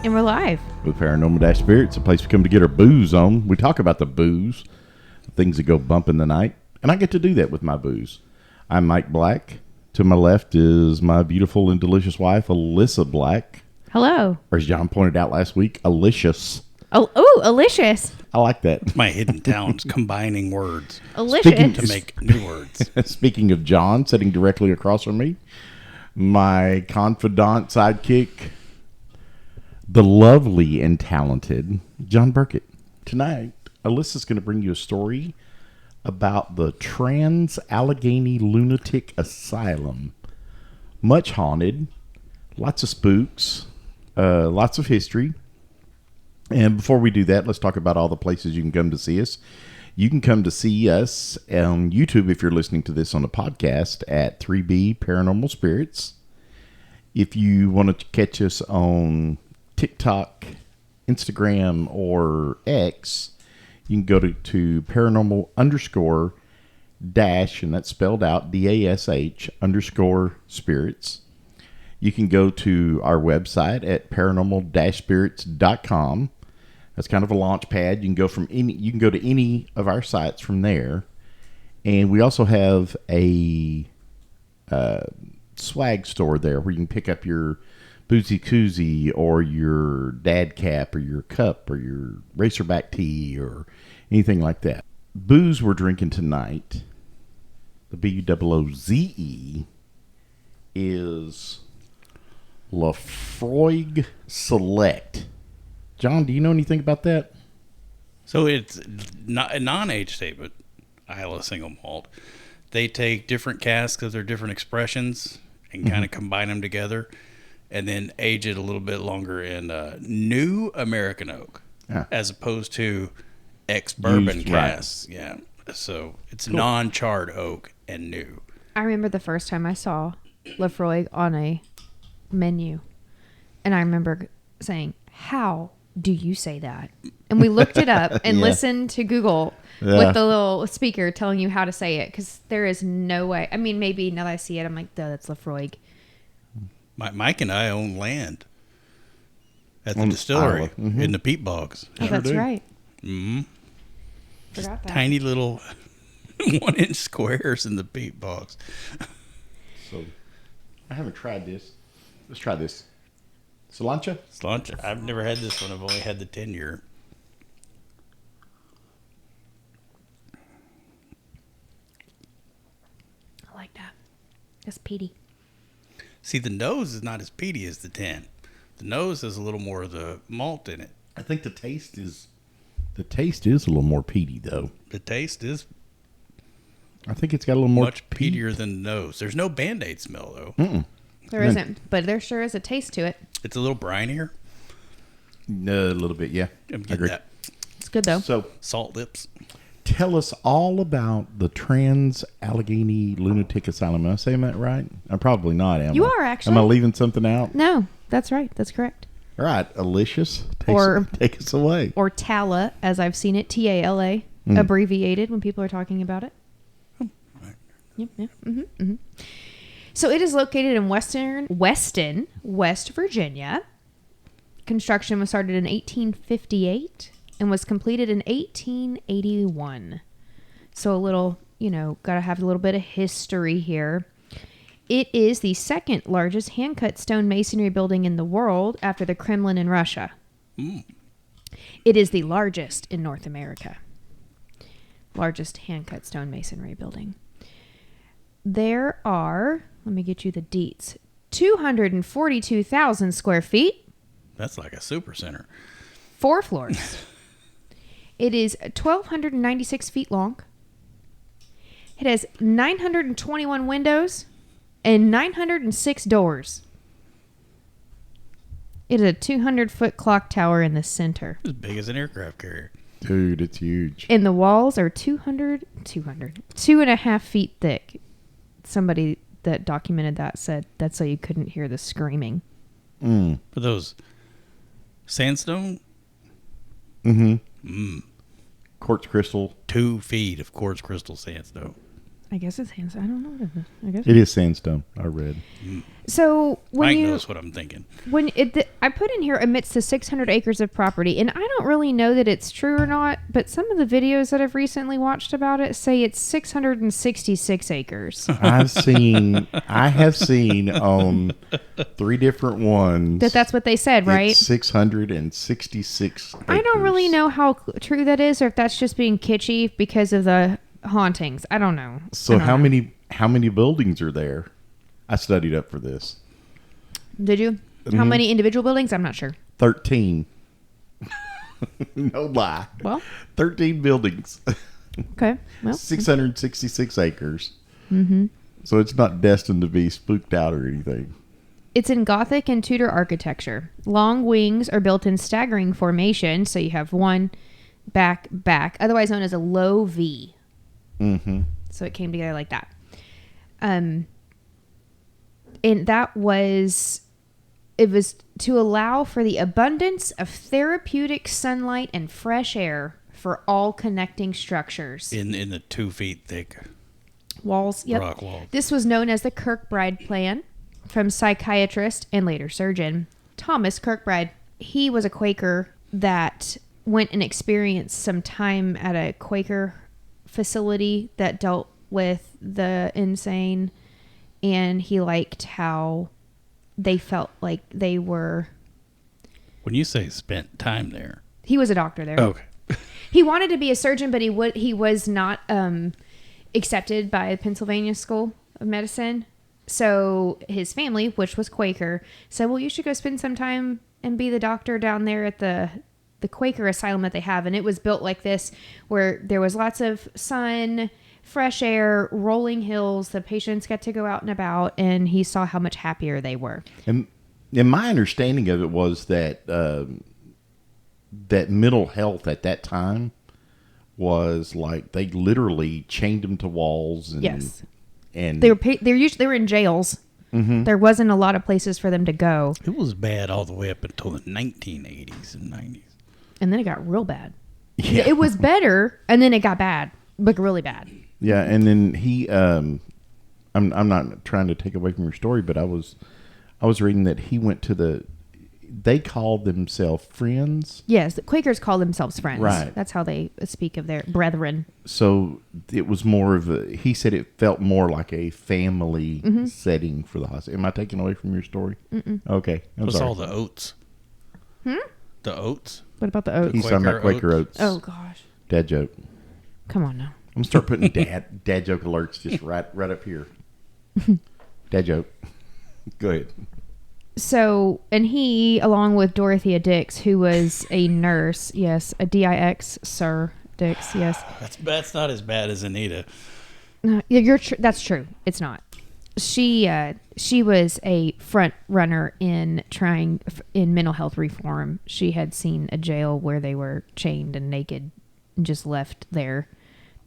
And we're live. With Paranormal Spirits, a place we come to get our booze on. We talk about the booze, things that go bump in the night, and I get to do that with my booze. I'm Mike Black. To my left is my beautiful and delicious wife, Alyssa Black. Hello. Or as John pointed out last week, Alicious. Oh, Alicious. I like that. My hidden talents, combining words. Alicious. To make new words. Speaking of John, sitting directly across from me, my confidant sidekick, the lovely and talented John Burkett. Tonight, Alyssa's going to bring you a story about the Trans-Allegheny Lunatic Asylum. Much haunted, lots of spooks, lots of history. And before we do that, let's talk about all the places you can come to see us. You can come to see us on YouTube if you're listening to this on a podcast at 3B Paranormal Spirits. If you want to catch us on TikTok, Instagram, or X, you can go to paranormal _dash, and that's spelled out DASH _ spirits. You can go to our website at paranormal-spirits.com. That's kind of a launch pad. You can go to any of our sites from there. And we also have a swag store there where you can pick up your boozy koozie or your dad cap or your cup or your racerback tee or anything like that. Booze we're drinking tonight, the BUOOZE, is Lafroig Select. John, do you know anything about that? So it's not a non-age statement, Isla single malt. They take different casks of their different expressions and kind of combine them together and then age it a little bit longer in new American oak as opposed to ex-bourbon casks. Right. Yeah. So it's cool. Non-charred oak and new. I remember the first time I saw Lafroig on a menu. And I remember saying, how do you say that? And we looked it up and listened to Google with the little speaker telling you how to say it, because there is no way. I mean, maybe now that I see it, I'm like, duh, that's Lafroig. Mike and I own land at the distillery in the peat bogs. Oh, that's right. Mm-hmm. Forgot that. Tiny little 1-inch squares in the peat bogs. So, I haven't tried this. Let's try this. Cilantro? Cilantro. I've never had this one. I've only had the 10-year. I like that. That's peaty. See, the nose is not as peaty as the 10. The nose has a little more of the malt in it. I think the taste is a little more peaty, though. The taste is I think it's got a little more much peatier than the nose. There's no Band-Aid smell, though. There isn't, but there sure is a taste to it. It's a little brinier. A little bit, yeah. I'm getting that. It's good, though. So, salt lips. Tell us all about the Trans-Allegheny Lunatic Asylum. Am I saying that right? I'm probably not, am I? You are, actually. Am I leaving something out? No, that's right. That's correct. All right, Alicious, take us away. Or TALA, as I've seen it, TALA, abbreviated when people are talking about it. Yep. So it is located in Weston, West Virginia. Construction was started in 1858 and was completed in 1881. So a little, got to have a little bit of history here. It is the second largest hand-cut stone masonry building in the world after the Kremlin in Russia. It is the largest in North America. Largest hand-cut stone masonry building. There are, let me get you the deets, 242,000 square feet. That's like a super center. 4 floors. It is 1,296 feet long. It has 921 windows and 906 doors. It is a 200-foot clock tower in the center. As big as an aircraft carrier. Dude, it's huge. And the walls are 2.5 feet thick. Somebody that documented that said that's so you couldn't hear the screaming. For those sandstone? Quartz crystal. 2 feet of quartz crystal sandstone. I guess it's sandstone. I don't know what it is. I guess it is sandstone. I read. So Mike knows what I'm thinking. I put in here amidst the 600 acres of property, and I don't really know that it's true or not, but some of the videos that I've recently watched about it say it's 666 acres. I have seen on 3 different ones That's what they said, right? It's 666 acres. I don't really know how true that is, or if that's just being kitschy because of the hauntings. I don't know. So how many buildings are there? I studied up for this. Did you? Mm-hmm. How many individual buildings? I'm not sure. 13. No lie. Well, 13 buildings. Okay. Well, 666 acres. Mm-hmm. So it's not destined to be spooked out or anything. It's in Gothic and Tudor architecture. Long wings are built in staggering formation, so you have one back, otherwise known as a low V. Mm-hmm. So it came together like that. And it was to allow for the abundance of therapeutic sunlight and fresh air for all connecting structures. In the 2 feet thick walls. Yep. Rock walls. This was known as the Kirkbride Plan from psychiatrist and later surgeon Thomas Kirkbride. He was a Quaker that went and experienced some time at a Quaker facility that dealt with the insane. And he liked how they felt like they were... When you say spent time there... He was a doctor there. Okay. He wanted to be a surgeon, but he was not accepted by Pennsylvania School of Medicine. So his family, which was Quaker, said, well, you should go spend some time and be the doctor down there at the Quaker asylum that they have. And it was built like this, where there was lots of sun... fresh air, rolling hills. The patients got to go out and about, and he saw how much happier they were. And my understanding of it was that that mental health at that time was like they literally chained them to walls. And, yes, and they were in jails. Mm-hmm. There wasn't a lot of places for them to go. It was bad all the way up until the 1980s and 90s, and then it got real bad. Yeah. It was better, and then it got bad, like really bad. Yeah, and then he, I'm not trying to take away from your story, but I was reading that he went to they called themselves friends. Yes, the Quakers call themselves friends. Right. That's how they speak of their brethren. So it was more of he said it felt more like a family setting for the hospital. Am I taking away from your story? Mm-mm. Okay. What's all the oats? The oats? What about the oats? He's talking about Quaker oats. Oh, gosh. Dad joke. Come on now. I'm going to start putting dad joke alerts just right up here. Dad joke. Go ahead. So, and he, along with Dorothea Dix, who was a nurse, yes, a DIX, Sir Dix, yes. That's not as bad as Anita. That's true. It's not. She was a front runner in mental health reform. She had seen a jail where they were chained and naked and just left there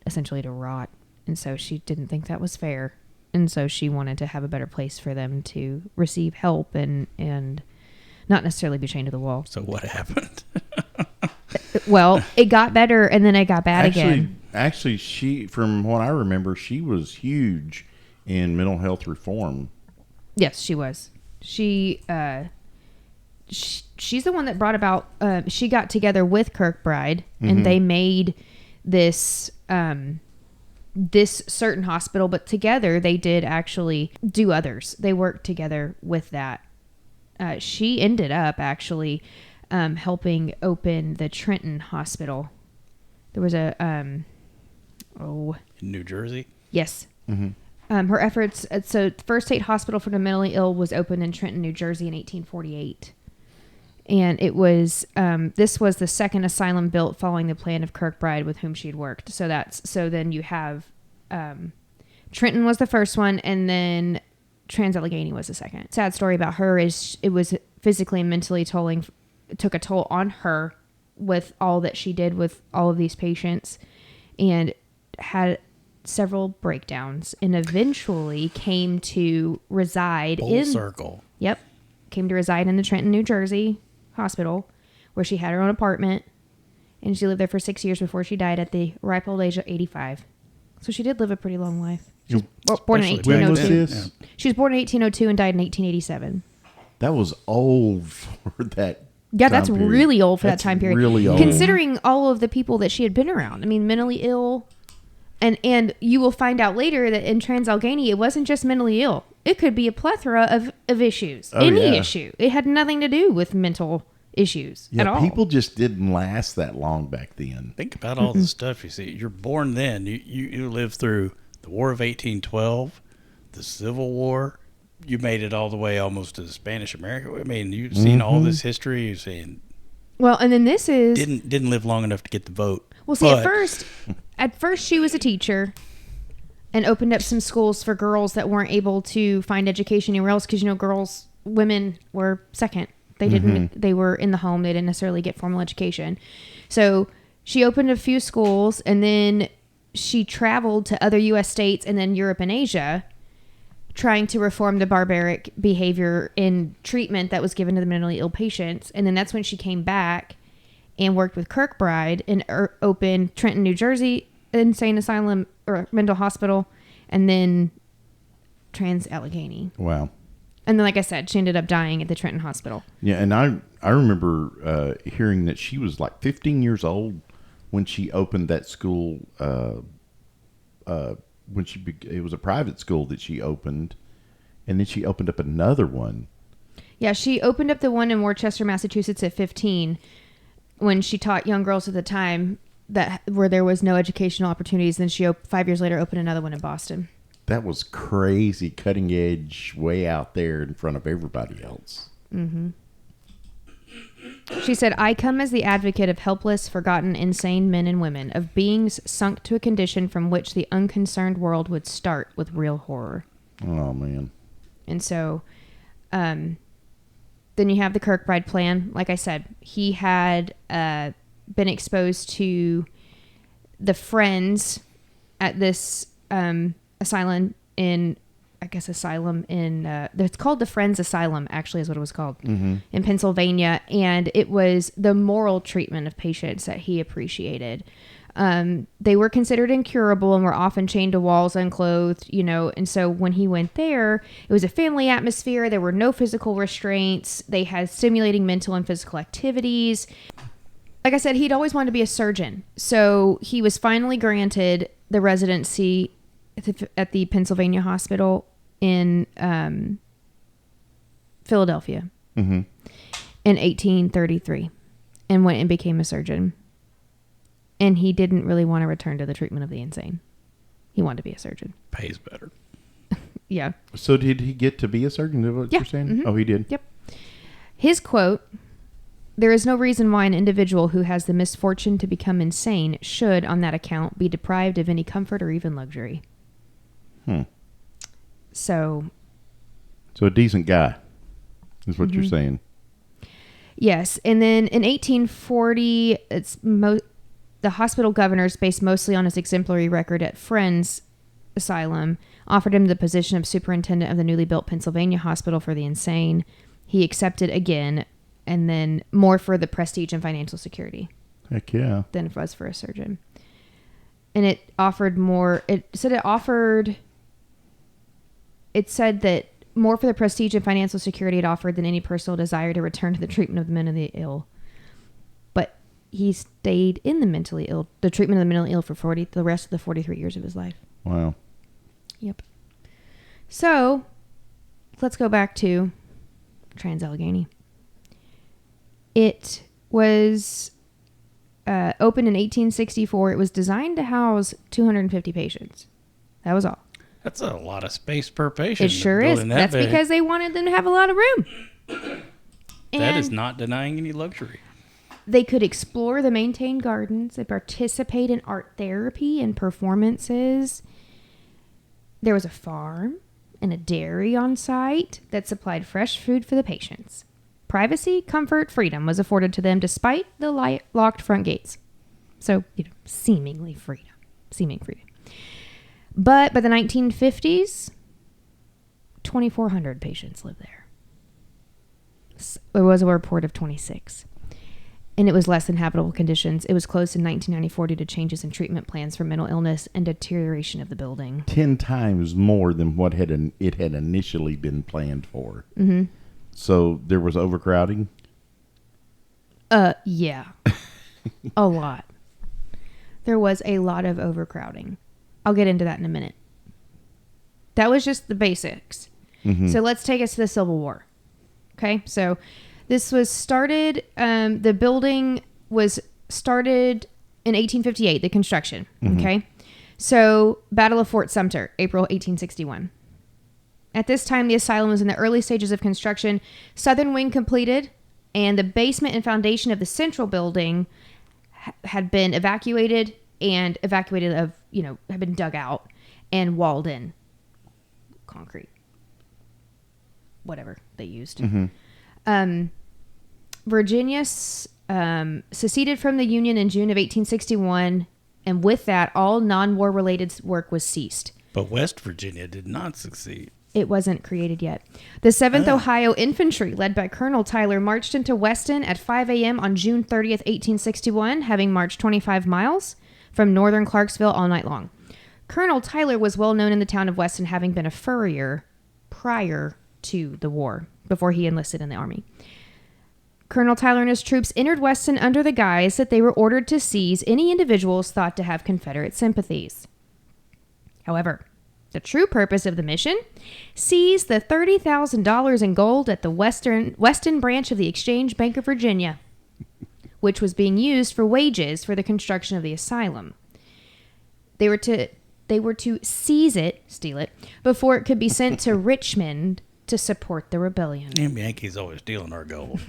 essentially to rot. And so she didn't think that was fair. And so she wanted to have a better place for them to receive help and not necessarily be chained to the wall. So what happened? Well, it got better and then it got bad again. Actually, she, from what I remember, she was huge in mental health reform. Yes, she was. She's the one that brought about, she got together with Kirkbride and they made this certain hospital, but together they did actually do others. They worked together with that. She ended up actually helping open the Trenton Hospital. There was in New Jersey? Yes. Mm-hmm. Her efforts, so the first state hospital for the mentally ill was opened in Trenton, New Jersey in 1848. And it was, this was the second asylum built following the plan of Kirkbride with whom she'd worked. So then you have, Trenton was the first one, and then Trans-Allegheny was the second. Sad story about her is it was physically and mentally tolling, it took a toll on her with all that she did with all of these patients, and had several breakdowns, and eventually came to reside Full circle. Yep. Came to reside in the Trenton, New Jersey hospital, where she had her own apartment, and she lived there for 6 years before she died at the ripe old age of 85. So she did live a pretty long life. Born in Especially When was 1802. this? She was born in 1802 and died in 1887. That was old for that. Yeah, that's time period. really old for That's that time period. Really old. Considering all of the people that she had been around. I mean, mentally ill. And you will find out later that in Trans-Allegheny, it wasn't just mentally ill. It could be a plethora of issues. Any issue. It had nothing to do with mental issues at all. People just didn't last that long back then. Think about all the stuff you see. You're born then. You lived through the War of 1812, the Civil War. You made it all the way almost to the Spanish America. I mean, you've seen all this history. You've seen. Well, and then this is Didn't live long enough to get the vote. well. See, at first she was a teacher, and opened up some schools for girls that weren't able to find education anywhere else because women were second. They didn't. They were in the home. They didn't necessarily get formal education. So she opened a few schools, and then she traveled to other U.S. states and then Europe and Asia, trying to reform the barbaric behavior in treatment that was given to the mentally ill patients. And then that's when she came back and worked with Kirkbride and opened Trenton, New Jersey insane asylum or mental hospital, and then Trans-Allegheny. Wow. And then, like I said, she ended up dying at the Trenton Hospital. Yeah, and I remember hearing that she was like 15 years old when she opened that school. It was a private school that she opened, and then she opened up another one. Yeah, she opened up the one in Worcester, Massachusetts at 15 when she taught young girls at the time where there was no educational opportunities. Then she 5 years later opened another one in Boston. That was crazy, cutting edge, way out there in front of everybody else. Mm-hmm. She said, I come as the advocate of helpless, forgotten, insane men and women, of beings sunk to a condition from which the unconcerned world would start with real horror. Oh, man. And so, then you have the Kirkbride plan. Like I said, he had been exposed to the friends at this asylum in it's called the Friends Asylum, actually, is what it was called, in Pennsylvania. And it was the moral treatment of patients that he appreciated. They were considered incurable and were often chained to walls, unclothed, and so when he went there, it was a family atmosphere. There were no physical restraints. They had stimulating mental and physical activities. Like I said, he'd always wanted to be a surgeon. So he was finally granted the residency at the Pennsylvania Hospital in Philadelphia in 1833, and went and became a surgeon. And he didn't really want to return to the treatment of the insane. He wanted to be a surgeon. Pays better. Yeah. So did he get to be a surgeon? Is that what you're saying? Mm-hmm. Oh, he did? Yep. His quote, "There is no reason why an individual who has the misfortune to become insane should, on that account, be deprived of any comfort or even luxury." So a decent guy is what you're saying. Yes. And then in 1840, the hospital governors, based mostly on his exemplary record at Friends Asylum, offered him the position of superintendent of the newly built Pennsylvania Hospital for the Insane. He accepted again, and then more for the prestige and financial security. Heck yeah. Than it was for a surgeon. And it offered more. It said that more for the prestige and financial security it offered than any personal desire to return to the treatment of the mentally ill. But he stayed in the treatment of the mentally ill for the rest of the 43 years of his life. Wow. Yep. So, let's go back to Trans-Allegheny. It was opened in 1864. It was designed to house 250 patients. That was all. That's a lot of space per patient. It sure is. That's because they wanted them to have a lot of room. That is not denying any luxury. They could explore the maintained gardens. They participate in art therapy and performances. There was a farm and a dairy on site that supplied fresh food for the patients. Privacy, comfort, freedom was afforded to them despite the locked front gates. So, seeming freedom. But by the 1950s, 2,400 patients lived there. There was a report of 26. and it was less than habitable conditions. It was closed in 1994 due to changes in treatment plans for mental illness and deterioration of the building. 10 times more than what it had initially been planned for. Mm-hmm. So there was overcrowding? Yeah. A lot. There was a lot of overcrowding. I'll get into that in a minute. That was just the basics. Mm-hmm. So let's take us to the Civil War. Okay, so this was started, the building was started in 1858, the construction. Mm-hmm. Okay, so Battle of Fort Sumter, April 1861. At this time, the asylum was in the early stages of construction. Southern wing completed, and the basement and foundation of the central building had been evacuated had been dug out and walled in. Concrete. Whatever they used. Mm-hmm. Virginia seceded from the Union in June of 1861, and with that, all non-war related work was ceased. But West Virginia did not succeed. It wasn't created yet. The 7th Ohio Infantry, led by Colonel Tyler, marched into Weston at 5 a.m. on June 30th, 1861, having marched 25 miles from northern Clarksville all night long. Colonel Tyler was well known in the town of Weston, having been a furrier prior to the war, before he enlisted in the army. Colonel Tyler and his troops entered Weston under the guise that they were ordered to seize any individuals thought to have Confederate sympathies. However, the true purpose of the mission: seize the $30,000 in gold at the Weston branch of the Exchange Bank of Virginia, which was being used for wages for the construction of the asylum. They were to steal it, before it could be sent to Richmond to support the rebellion. Damn Yankees always stealing our gold.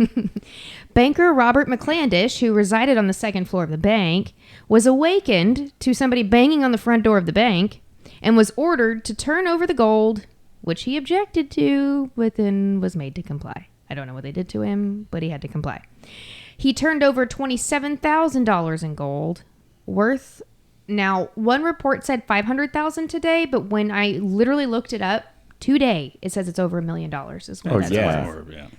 Banker Robert McClandish, who resided on the second floor of the bank, was awakened to somebody banging on the front door of the bank and was ordered to turn over the gold, which he objected to, but then was made to comply. I don't know what they did to him, but he had to comply. He turned over $27,000 in gold, worth... Now, one report said $500,000 today, but when I literally looked it up today, it says it's over $1 million is what that's worth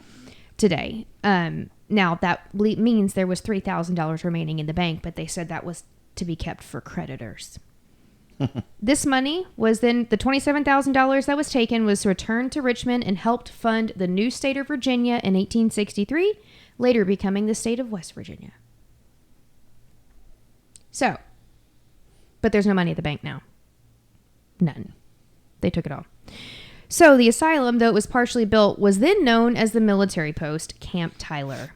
today. Now, that means there was $3,000 remaining in the bank, but they said that was to be kept for creditors. This money was then, the $27,000 that was taken was returned to Richmond and helped fund the new state of Virginia in 1863, later becoming the state of West Virginia. So... But there's no money at the bank now. None. They took it all. So the asylum, though it was partially built, was then known as the military post, Camp Tyler,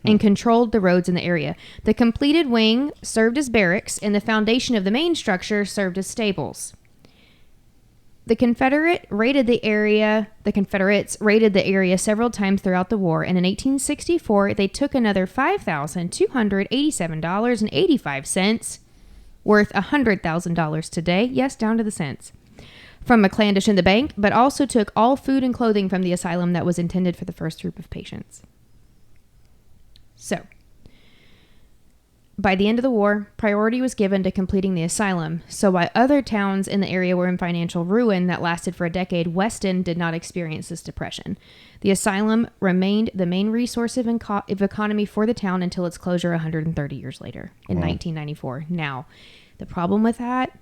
and controlled the roads in the area. The completed wing served as barracks, and the foundation of the main structure served as stables. The Confederates raided the area several times throughout the war, and in 1864, they took another $5,287.85, worth $100,000 today, yes, down to the cents, from McClandish and the bank, but also took all food and clothing from the asylum that was intended for the first group of patients. So, by the end of the war, priority was given to completing the asylum, so while other towns in the area were in financial ruin that lasted for a decade, Weston did not experience this depression. The asylum remained the main resource of economy for the town until its closure 130 years later, in 1994. Now, the problem with that,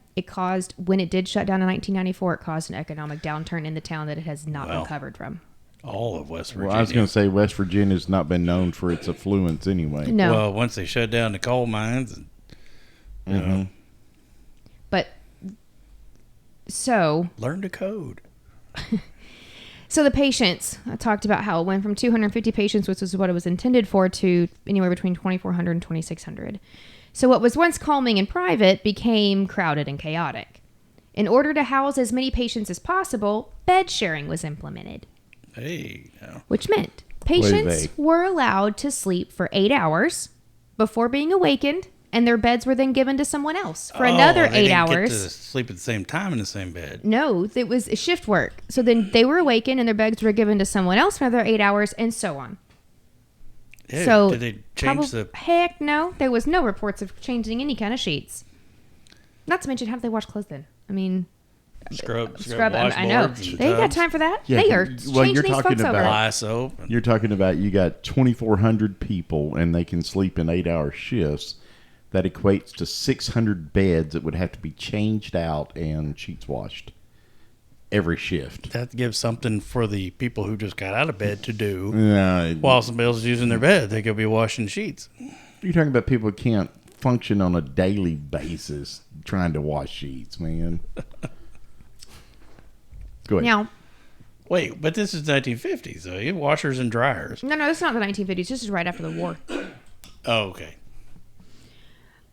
when it did shut down in 1994, it caused an economic downturn in the town that it has not recovered from. All of West Virginia. Well, I was going to say West Virginia's not been known for its affluence anyway. No. Well, once they shut down the coal mines, you know. But so learn to code. So the patients, I talked about how it went from 250 patients, which was what it was intended for, to anywhere between 2,400 and 2,600. So what was once calming and private became crowded and chaotic. In order to house as many patients as possible, bed sharing was implemented. Hey, no. Which meant patients were allowed to sleep for 8 hours before being awakened, and their beds were then given to someone else for another 8 hours. Get to sleep at the same time in the same bed. No, it was shift work. So then they were awakened, and their beds were given to someone else for another 8 hours, and so on. Yeah, so did they change the... Heck no. There was no reports of changing any kind of sheets. Not to mention, how do they wash clothes then? I mean... Scrub I know. washboards and They ain't got tubs. time for that. Yeah, They are well, changing you're these talking folks over. about- Fly soap. You're talking about you got 2,400 people and they can sleep in 8-hour shifts. That equates to 600 beds that would have to be changed out and sheets washed every shift. That gives something for the people who just got out of bed to do. You're While somebody else is using their bed, they could be washing sheets. talking about people who can't function on a daily basis trying to wash sheets, man. Go ahead. Now, Wait, but this is 1950s, so you have washers and dryers. no, this is not the 1950s. This is right after the war. Oh, okay.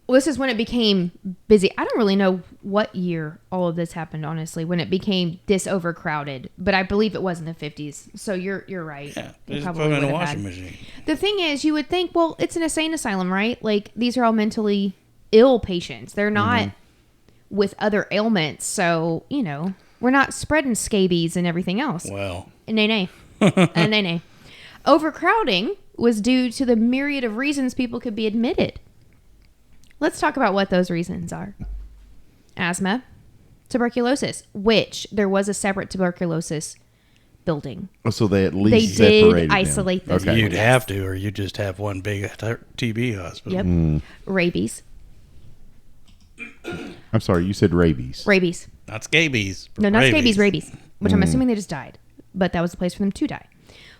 Well, this is when it became busy. I don't really know what year all of this happened, honestly, when it became this overcrowded. But I believe it was in the 50s. So you're right. Yeah, It just put probably them in a would have washing had. machine. The thing is, you would think, well, it's an insane asylum, right? Like, these are all mentally ill patients. They're not with other ailments. So, we're not spreading scabies and everything else. Well, Nay. Nay. Overcrowding was due to the myriad of reasons people could be admitted. Let's talk about what those reasons are. Asthma, tuberculosis, which there was a separate tuberculosis building. So they at They least did separated isolate them. those Okay. you'd have to, or you just have one big TB hospital. Yep. Rabies. I'm sorry, you said rabies. Rabies. Not scabies. No, not scabies, rabies. Which I'm assuming they just died. But that was the place for them to die.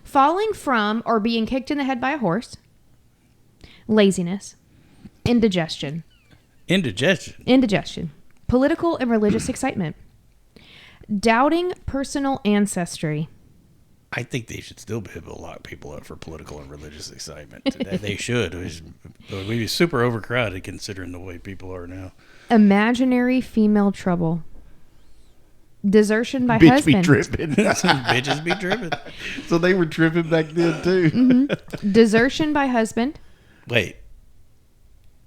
Falling from or being kicked in the head by a horse. Laziness. Indigestion. Indigestion. Political and religious excitement. Doubting personal ancestry. I think they should still be able to lock people up for political and religious excitement. They should. We'd be super overcrowded considering the way people are now. Imaginary female trouble. Desertion by Bitch husband. be tripping. Some bitches be driven. So they were tripping back then too. Desertion by husband. Wait.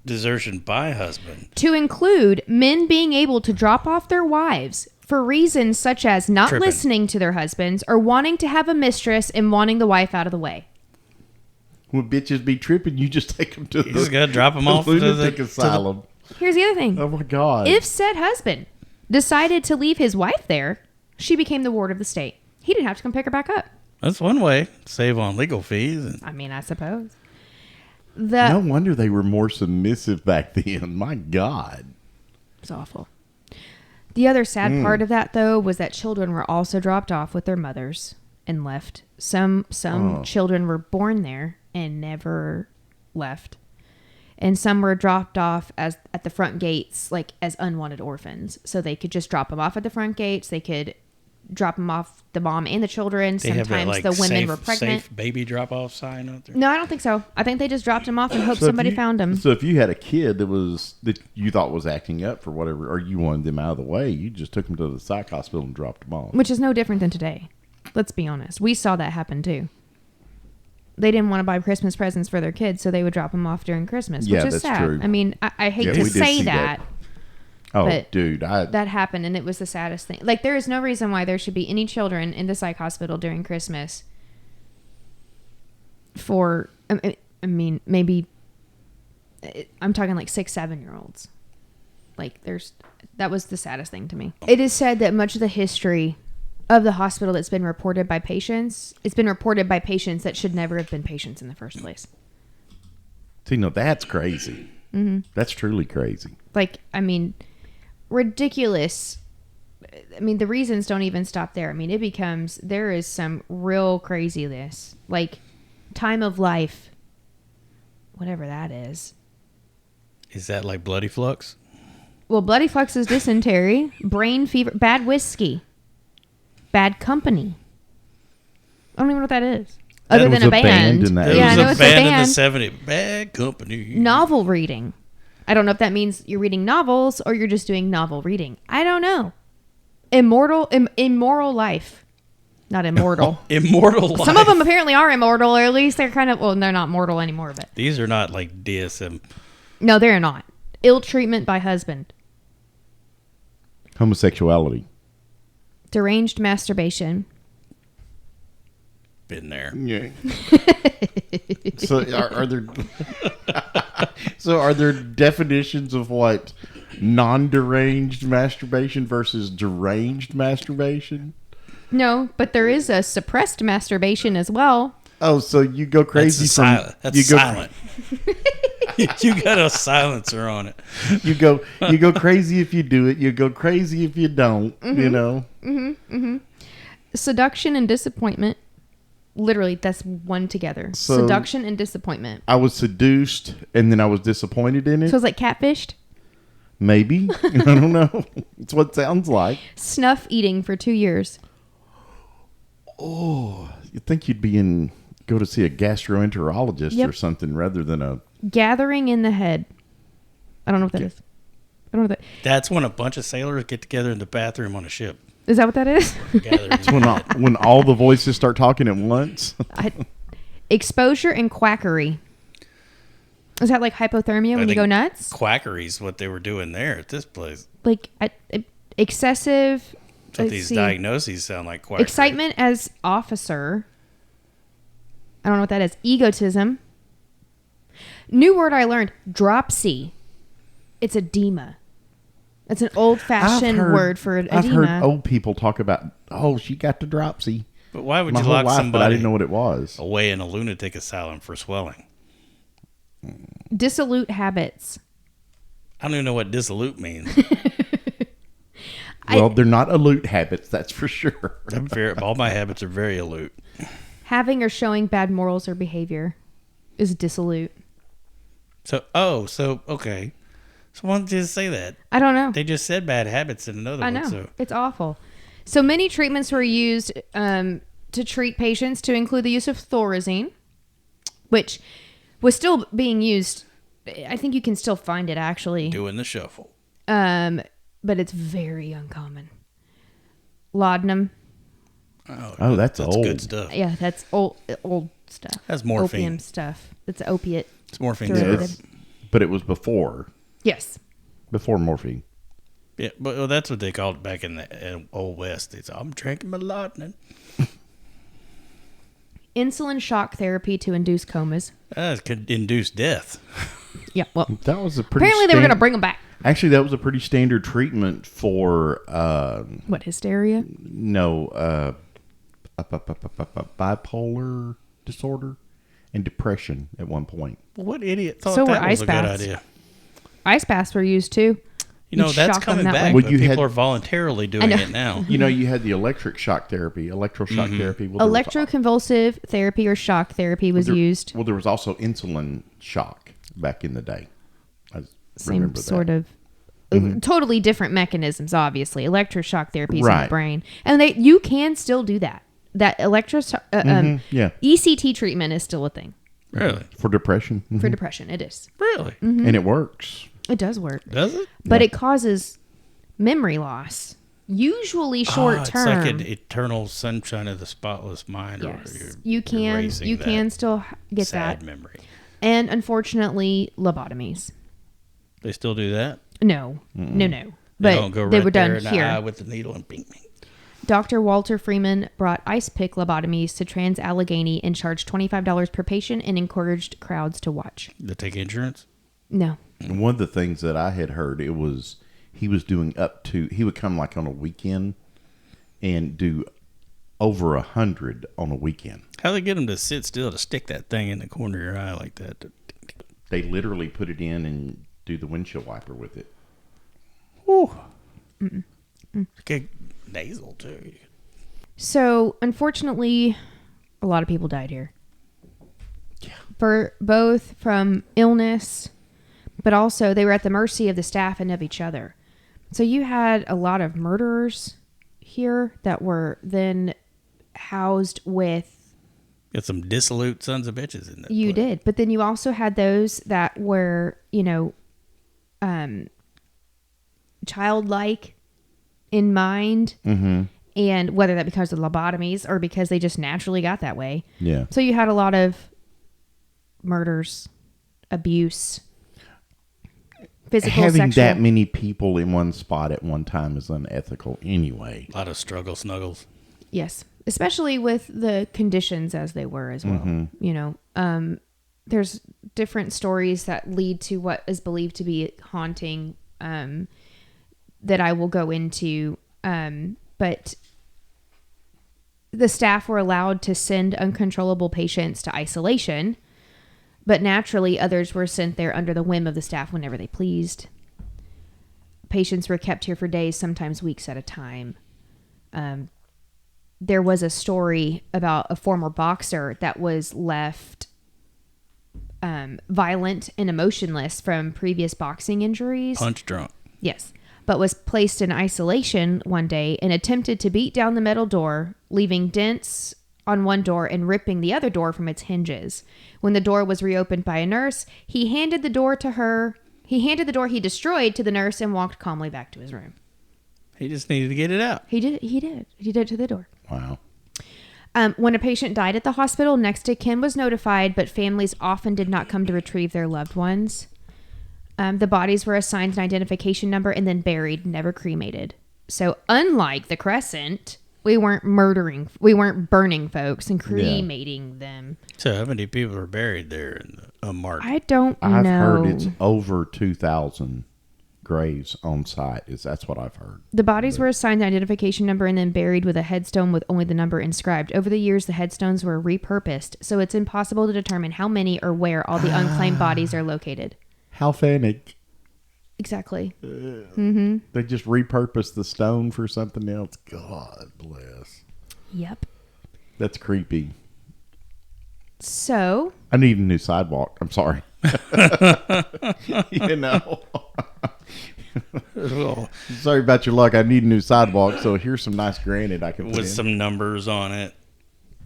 Desertion by husband. To include men being able to drop off their wives for reasons such as not Tripping. listening to their husbands or wanting to have a mistress and wanting the wife out of the way. When bitches be tripping, you just take them to You just got to drop them off to lunatic the asylum. Here's the other thing. Oh my god! If said husband decided to leave his wife there, she became the ward of the state. He didn't have to come pick her back up. That's one way. Save on legal fees. I mean, I suppose. No wonder they were more submissive back then. My God. It's awful. The other sad part of that, though, was that children were also dropped off with their mothers and left. Some children were born there and never left. And some were dropped off at the front gates, like as unwanted orphans. So they could just drop them off at the front gates. They could drop them off, the mom and the children. They have Sometimes that, like, the women safe, were pregnant. safe baby drop-off sign out there. No, I don't think so. I think they just dropped him off and hoped So if somebody you- found him. So if you had a kid that you thought was acting up for whatever, or you wanted them out of the way, you just took them to the psych hospital and dropped them off. Which is no different than today. Let's be honest. We saw that happen too. They didn't want to buy Christmas presents for their kids, so they would drop them off during Christmas, Yeah, which is that's sad. true. I mean, I hate Yeah, to we did say see that. that. Oh, But dude, that happened, and it was the saddest thing. Like, there is no reason why there should be any children in the psych hospital during Christmas for, I mean, maybe, I'm talking like 6-7-year-olds. Like, that was the saddest thing to me. It is said that much of the history of the hospital that's been reported by patients, it's been reported by patients that should never have been patients in the first place. see, no, that's crazy. Mm-hmm. That's truly crazy. Like, I mean, ridiculous. I mean, the reasons don't even stop there. I mean, there is some real craziness. Like, time of life, whatever that is. Is that like bloody flux? Well, bloody flux is dysentery, brain fever, bad whiskey, bad company. I don't even know what that is. Other was than a a band band. in that It Yeah, I was know a it's band a in band. the 70s. Bad company. Novel reading. I don't know if that means you're reading novels or you're just doing novel reading. I don't know. Immoral life. Not immortal. Immortal life. Some of them apparently are immortal, or at least they're kind of, well, they're not mortal anymore, but These are not like DSM. no, they're not. Ill treatment by husband. Homosexuality. Deranged masturbation. Been there. Yeah. So are there? So are there definitions of what non-deranged masturbation versus deranged masturbation? No, but there is a suppressed masturbation as well. Oh, so you go crazy That's from silent. That's you go, silent. You got a silencer on it. You go crazy if you do it. You go crazy if you don't. You know. Seduction and disappointment. Literally, that's one together. So- Seduction and disappointment. I was seduced and then I was disappointed in it. So it's like catfished. Maybe. I don't know. It's what it sounds like. Snuff eating for 2 years. You'd think you'd go to see a gastroenterologist Yep. or something rather than a. Gathering in the head. I don't know what that is. I don't know what that. That's when a bunch of sailors get together in the bathroom on a ship. Is that what that is? When all the voices start talking at once. Exposure and quackery. Is that like hypothermia when you go nuts? Quackery's what they were doing there at this place. Like excessive. So these diagnoses sound like quackery. Excitement as officer. I don't know what that is. Egotism. New word I learned. Dropsy. It's edema. It's an old-fashioned word for edema. I've heard old people talk about, she got the dropsy. But why would My you whole lock life, somebody but I didn't know what it was. away in a lunatic asylum for swelling? Dissolute habits. I don't even know what dissolute means. Well, they're not alute habits, that's for sure. I'm fair. All my habits are very alute. Having or showing bad morals or behavior is dissolute. So okay. So why did you say that? I don't know. They just said bad habits in another I one. know. So It's awful. So many treatments were used to treat patients to include the use of thorazine, which was still being used. I think you can still find it actually. doing the shuffle. But it's very uncommon. Laudanum. Oh, that's old. good stuff. Yeah, that's old stuff. That's morphine. Opium stuff. It's opiate. It's morphine. Derivative. Stuff. But it was before Yes. morphine. Yeah, but that's what they called it back in the Old West. It's I'm drinking my laudanum. Insulin shock therapy to induce comas. It could induce death. Yeah, well, That was a pretty. apparently they were going to bring them back. Actually, that was a pretty standard treatment for What, hysteria? bipolar disorder and depression at one point. Well, what idiot thought So were that was ice a good baths. idea? Ice baths were used too. You know, You'd that's shock them coming that back, way. but Well, you people had- are voluntarily doing it now. You know, you had the electroshock therapy. Well, Electroconvulsive therapy or shock therapy was used. Well, there was also insulin shock back in the day. I Same remember that. sort of. Totally different mechanisms, obviously. Electroshock therapy is in Right. the brain. And you can still do that. That yeah. ECT treatment is still a thing. Really? For depression. For depression. It is. Really? And it works. It does work. Does it? But it causes memory loss. Usually short term. It's like an eternal sunshine of the spotless mind. Yes. Or You can erasing that still get sad that. memory. And unfortunately, lobotomies. They still do that? No. No. They But don't go they right were there done in the here. eye with the needle and bing, bing. Dr. Walter Freeman brought ice pick lobotomies to Trans-Allegheny and charged $25 per patient and encouraged crowds to watch. They take insurance? No. And one of the things that I had heard, he was doing he would come like on a weekend and do over 100 on a weekend. How they get them to sit still to stick that thing in the corner of your eye like that? They literally put it in and do the windshield wiper with it. Whew. Okay, nasal too. So, unfortunately, a lot of people died here. Yeah. For both from illness, but also they were at the mercy of the staff and of each other. So you had a lot of murderers here that were then housed with... Got some dissolute sons of bitches in there. You did. But then you also had those that were, childlike in mind. Mm-hmm. And whether that because of lobotomies or because they just naturally got that way. Yeah. So you had a lot of murders, abuse, physical, Having sexual. that many people in one spot at one time is unethical anyway. A lot of struggle snuggles. Yes. Especially with the conditions as they were as well. Mm-hmm. there's different stories that lead to what is believed to be haunting that I will go into. But the staff were allowed to send uncontrollable patients to isolation, but naturally others were sent there under the whim of the staff whenever they pleased. Patients were kept here for days, sometimes weeks at a time. There was a story about a former boxer that was left violent and emotionless from previous boxing injuries. Punch drunk. Yes. But was placed in isolation one day and attempted to beat down the metal door, leaving dents on one door and ripping the other door from its hinges. When the door was reopened by a nurse, he handed the door to her. He handed the door he destroyed to the nurse and walked calmly back to his room. He just needed to get it out. He did it to the door. Wow. When a patient died at the hospital, next of kin was notified, but families often did not come to retrieve their loved ones. The bodies were assigned an identification number and then buried, never cremated. So unlike the Crescent, we weren't burning folks and cremating them. So how many people are buried there in the unmarked? I don't know. I've heard it's over 2,000 graves on site. That's what I've heard. The bodies were assigned an identification number and then buried with a headstone with only the number inscribed. Over the years, the headstones were repurposed, so it's impossible to determine how many or where all the unclaimed bodies are located. How fanic. Exactly. They just repurposed the stone for something else. God bless. Yep. That's creepy. So. I need a new sidewalk. I'm sorry. You know. Sorry about your luck. I need a new sidewalk. So here's some nice granite I can put with in. some numbers on it.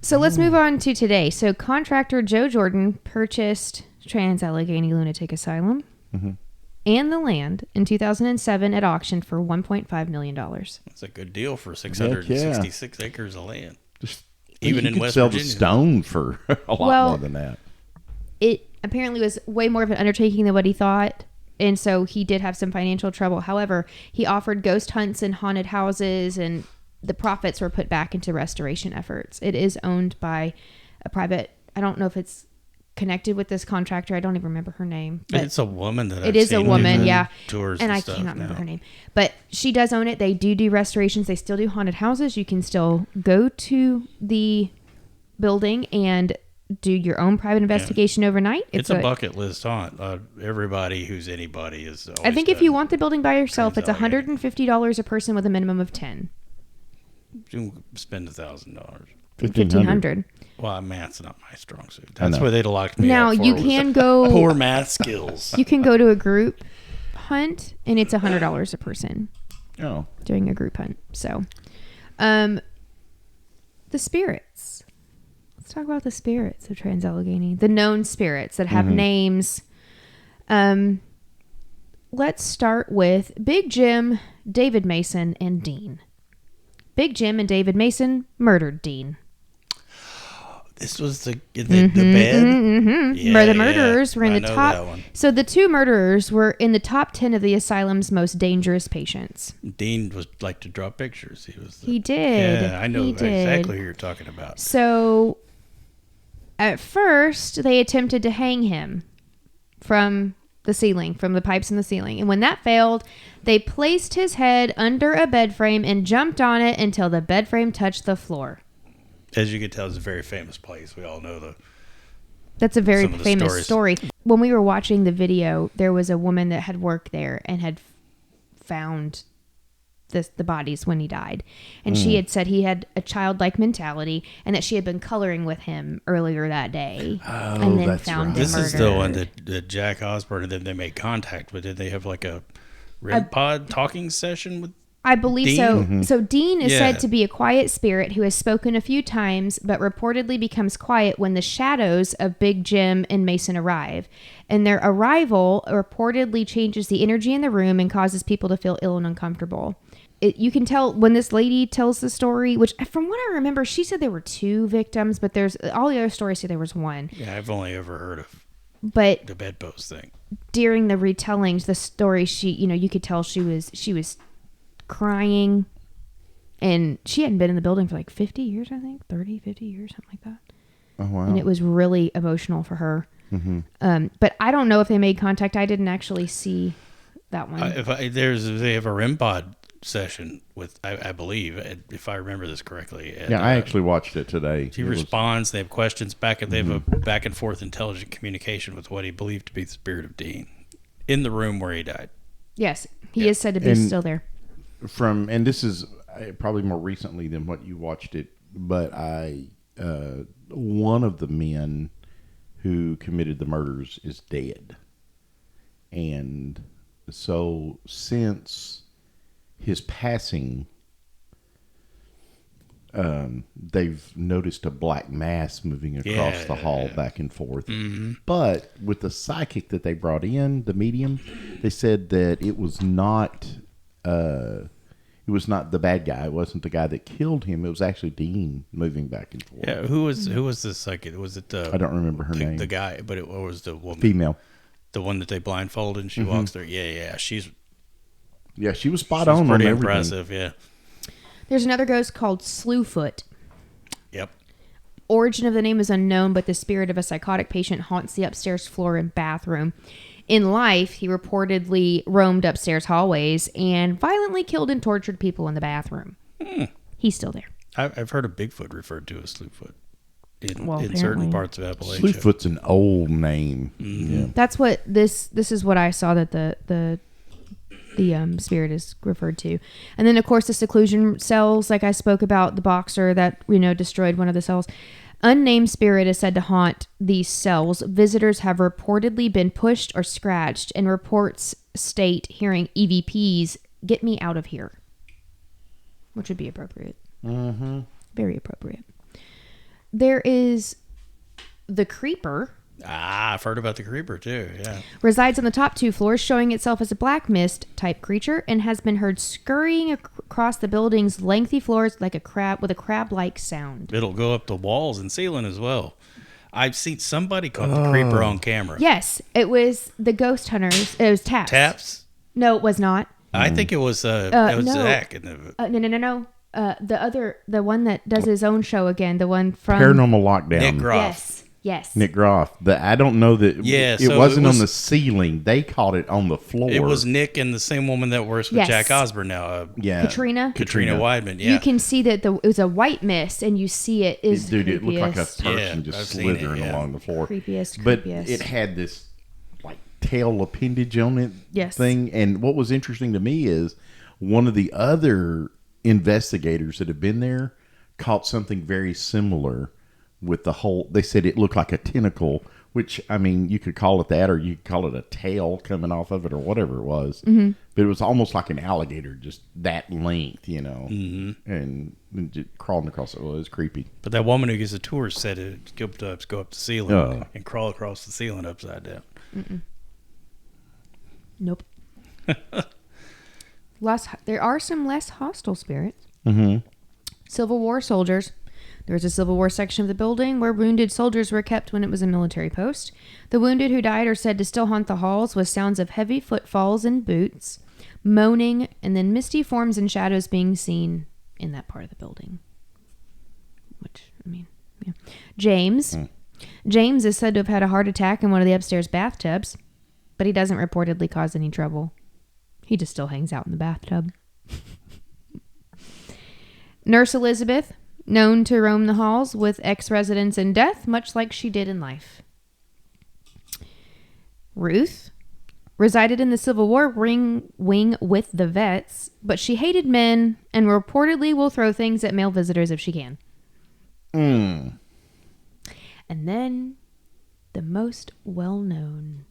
So let's move on to today. So contractor Joe Jordan purchased Trans-Allegheny Lunatic Asylum and the land in 2007 at auction for $1.5 million. That's a good deal for 666 acres of land. Even in West Virginia. You could sell the stone for a lot more than that. It apparently was way more of an undertaking than what he thought. And so he did have some financial trouble. However, he offered ghost hunts in haunted houses, and the profits were put back into restoration efforts. It is owned by a private, I don't know if it's connected with this contractor. I don't even remember her name. But it's a woman that it is a woman, yeah. Tours and I stuff cannot remember her name. But she does own it. They do restorations. They still do haunted houses. You can still go to the building and do your own private investigation overnight. It's a bucket list haunt. Everybody who's anybody is always I think if you want the building by yourself, it's $150 a person with a minimum of 10. You can spend $1,000. $1,500. Well, math's not my strong suit. That's where they'd locked me now up for. You can go poor math skills. You can go to a group hunt, and it's $100 a person. Oh, doing a group hunt. So, the spirits. Let's talk about the spirits of Trans-Allegheny, the known spirits that have names. Let's start with Big Jim, David Mason, and Dean. Big Jim and David Mason murdered Dean. This was the bed? Yeah, the murderers were in the top. So the two murderers were in the top 10 of the asylum's most dangerous patients. Dean was like to draw pictures. He did. Yeah, I know exactly who you're talking about. So at first, they attempted to hang him from the ceiling, from the pipes in the ceiling. And when that failed, they placed his head under a bed frame and jumped on it until the bed frame touched the floor. As you can tell, it's a very famous place. We all know That's a very famous story. When we were watching the video, there was a woman that had worked there and had found the bodies when he died. And she had said he had a childlike mentality and that she had been coloring with him earlier that day. Oh, and then that's found right. him This murdered. is the one that Jack Osborne and then they made contact with. Did they have like a Red Pod talking session with I believe Dean? so. Mm-hmm. So Dean is said to be a quiet spirit who has spoken a few times, but reportedly becomes quiet when the shadows of Big Jim and Mason arrive. And their arrival reportedly changes the energy in the room and causes people to feel ill and uncomfortable. You can tell when this lady tells the story, which from what I remember, she said there were 2 victims, but there's all the other stories say there was 1. Yeah, I've only ever heard of but the bedpost thing. During the retellings, the story, you could tell she was crying, and she hadn't been in the building for like 50 years, I think 30, 50 years, something like that. Oh, wow. And it was really emotional for her. But I don't know if they made contact. I didn't actually see that one. They have a REM pod session with, I believe, if I remember this correctly. And, I actually watched it today. He responds. They have questions back, and they have a back and forth intelligent communication with what he believed to be the spirit of Dean in the room where he died. Yes, he is said to be still there. And this is probably more recently than what you watched it, but one of the men who committed the murders is dead. And so since his passing, they've noticed a black mass moving across the hall back and forth. But with the psychic that they brought in, the medium, they said that it was not the bad guy. It wasn't the guy that killed him. It was actually Dean moving back and forth. Yeah, who was the psychic? Was it I don't remember her name. The guy, but it was the woman. Female. The one that they blindfolded and she walks through. Yeah, she was spot on. Pretty on impressive, yeah. There's another ghost called Slewfoot. Yep. Origin of the name is unknown, but the spirit of a psychotic patient haunts the upstairs floor and bathroom. In life, he reportedly roamed upstairs hallways and violently killed and tortured people in the bathroom. He's still there. I've heard of Bigfoot referred to as Slewfoot in certain apparently. parts of Appalachia. Slewfoot's an old name. Yeah. That's what this is what I saw that the spirit is referred to. And then of course the seclusion cells, like I spoke about, the boxer that destroyed one of the cells. Unnamed spirit is said to haunt these cells. Visitors have reportedly been pushed or scratched, and reports state hearing EVPs, "Get me out of here," which would be appropriate. Very appropriate. There is the creeper. I've heard about the creeper too. Yeah. Resides on the top 2 floors, showing itself as a black mist type creature, and has been heard scurrying across the building's lengthy floors like a crab, with a crab-like sound. It'll go up the walls and ceiling as well. I've seen somebody caught the creeper on camera. Yes, it was the ghost hunters. It was Taps. Taps? No, it was not. I think it was no. Zach. No. The one that does his own show again. The one from Paranormal Lockdown. Nick Groff. Yes. Nick Groff. I don't know that it wasn't on the ceiling. They caught it on the floor. It was Nick and the same woman that works with Jack Osborne now. Katrina Weidman. Yeah. You can see that it was a white mist, and you see it is Dude, it looked like a person just slithering along the floor. Creepiest. But it had this like tail appendage on it thing. And what was interesting to me is one of the other investigators that have been there caught something very similar with the whole. They said it looked like a tentacle, which, I mean, you could call it that, or you could call it a tail coming off of it, or whatever it was. But it was almost like an alligator, just that length, and just crawling across it. Well, it was creepy. But that woman who gives the tour said it go up the ceiling and crawl across the ceiling upside down. Nope. There are some less hostile spirits. Civil War soldiers. There was a Civil War section of the building where wounded soldiers were kept when it was a military post. The wounded who died are said to still haunt the halls, with sounds of heavy footfalls and boots, moaning, and then misty forms and shadows being seen in that part of the building. James. James is said to have had a heart attack in one of the upstairs bathtubs, but he doesn't reportedly cause any trouble. He just still hangs out in the bathtub. Nurse Elizabeth, known to roam the halls with ex-residents in death, much like she did in life. Ruth resided in the Civil War wing with the vets, but she hated men and reportedly will throw things at male visitors if she can. And then the most well-known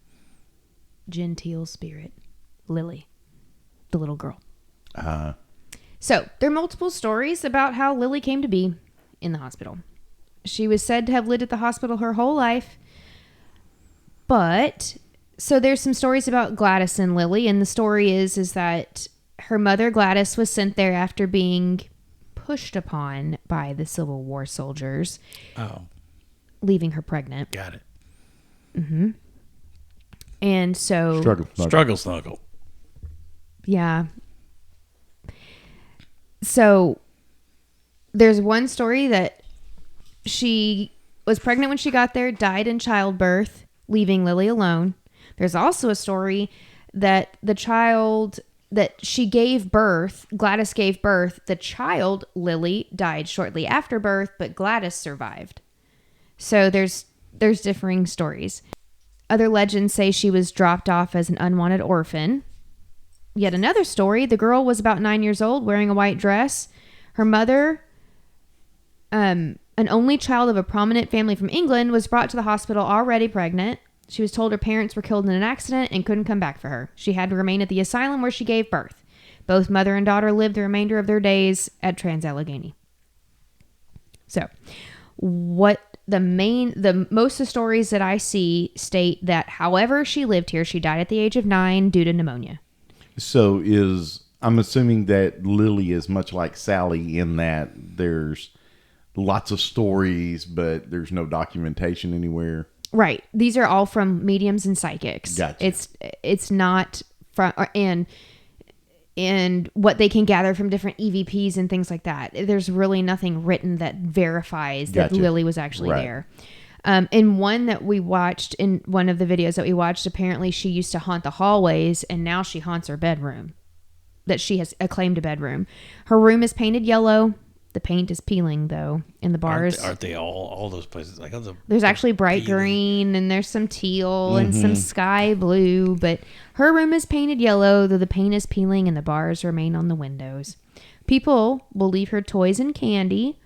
genteel spirit, Lily, the little girl. So, there are multiple stories about how Lily came to be in the hospital. She was said to have lived at the hospital her whole life. But, so there's some stories about Gladys and Lily. And the story is that her mother, Gladys, was sent there after being pushed upon by the Civil War soldiers. Leaving her pregnant. Got it. And so... Struggle snuggle. Yeah. So, there's one story that she was pregnant when she got there, died in childbirth, leaving Lily alone. There's also a story that the child that she gave birth, Gladys gave birth, the child, Lily, died shortly after birth, but Gladys survived. So there's differing stories. Other legends say she was dropped off as an unwanted orphan. Yet another story, the girl was about 9 years old, wearing a white dress. Her mother, an only child of a prominent family from England, was brought to the hospital already pregnant. She was told her parents were killed in an accident and couldn't come back for her. She had to remain at the asylum where she gave birth. Both mother and daughter lived the remainder of their days at Trans-Allegheny. So, most of the stories that I see state that however she lived here, she died at the age of 9 due to pneumonia. So I'm assuming that Lily is much like Sally in that there's lots of stories, but there's no documentation anywhere. Right. These are all from mediums and psychics. Gotcha. It's not from and what they can gather from different EVPs and things like that. There's really nothing written that verifies that Gotcha. Lily was actually Right. there. In one that we watched, in one of the videos that we watched, apparently she used to haunt the hallways and now she haunts her bedroom. That she has claimed a bedroom. Her room is painted yellow. The paint is peeling though in the bars. Aren't they all those places? Like there's actually bright peeling. green and there's some teal and some sky blue, but her room is painted yellow, though the paint is peeling and the bars remain on the windows. People will leave her toys and candy.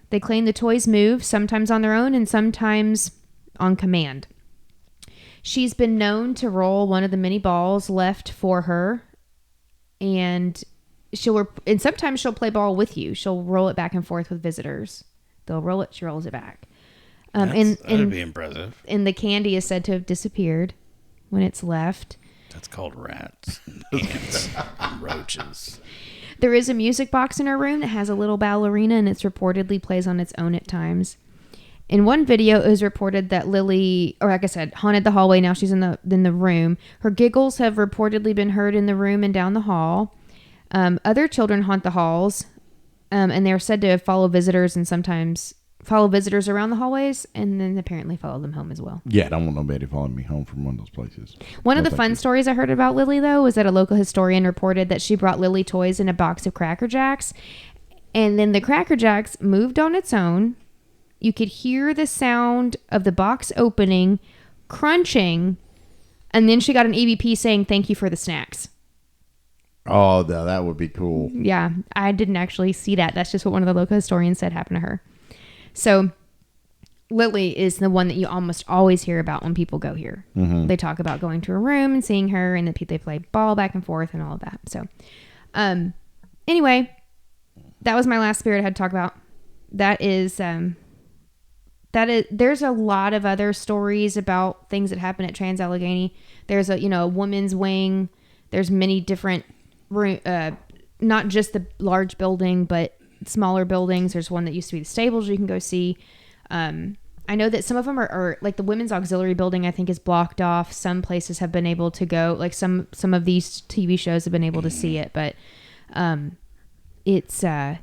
They claim the toys move, sometimes on their own and sometimes on command. She's been known to roll one of the many balls left for her, and sometimes she'll play ball with you. She'll roll it back and forth with visitors. They'll roll it, she rolls it back. That'd be impressive. And the candy is said to have disappeared when it's left. That's called rats, ants, and roaches. There is a music box in her room that has a little ballerina, and it's reportedly plays on its own at times. In one video, it was reported that Lily, or like I said, haunted the hallway. Now she's in the room. Her giggles have reportedly been heard in the room and down the hall. Other children haunt the halls, and they're said to follow visitors and sometimes follow visitors around the hallways, and then apparently follow them home as well. Yeah, I don't want nobody following me home from one of those places. One of the fun stories I heard about Lily, though, was that a local historian reported that she brought Lily toys in a box of Cracker Jacks, and then the Cracker Jacks moved on its own. You could hear the sound of the box opening, crunching, and then she got an EVP saying, "Thank you for the snacks." Oh, that would be cool. Yeah, I didn't actually see that. That's just what one of the local historians said happened to her. So Lily is the one that you almost always hear about when people go here. Mm-hmm. They talk about going to her room and seeing her, and they play ball back and forth and all of that. So anyway, that was my last spirit I had to talk about. There's a lot of other stories about things that happen at Trans-Allegheny. There's a woman's wing. There's many different not just the large building, but smaller buildings. There's one that used to be the stables you can go see. I know that some of them are like the women's auxiliary building, I think, is blocked off. Some places have been able to go, like some of these TV shows have been able to see it, but it's there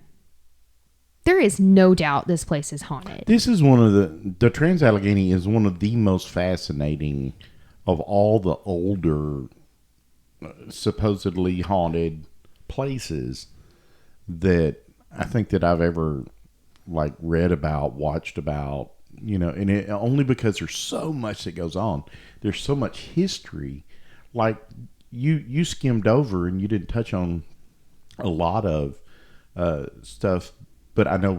is no doubt this place is haunted. This is one of the Trans-Allegheny is one of the most fascinating of all the older supposedly haunted places that I think that I've ever like read about, watched about, and it only because there's so much that goes on. There's so much history. Like you skimmed over and you didn't touch on a lot of stuff, but I know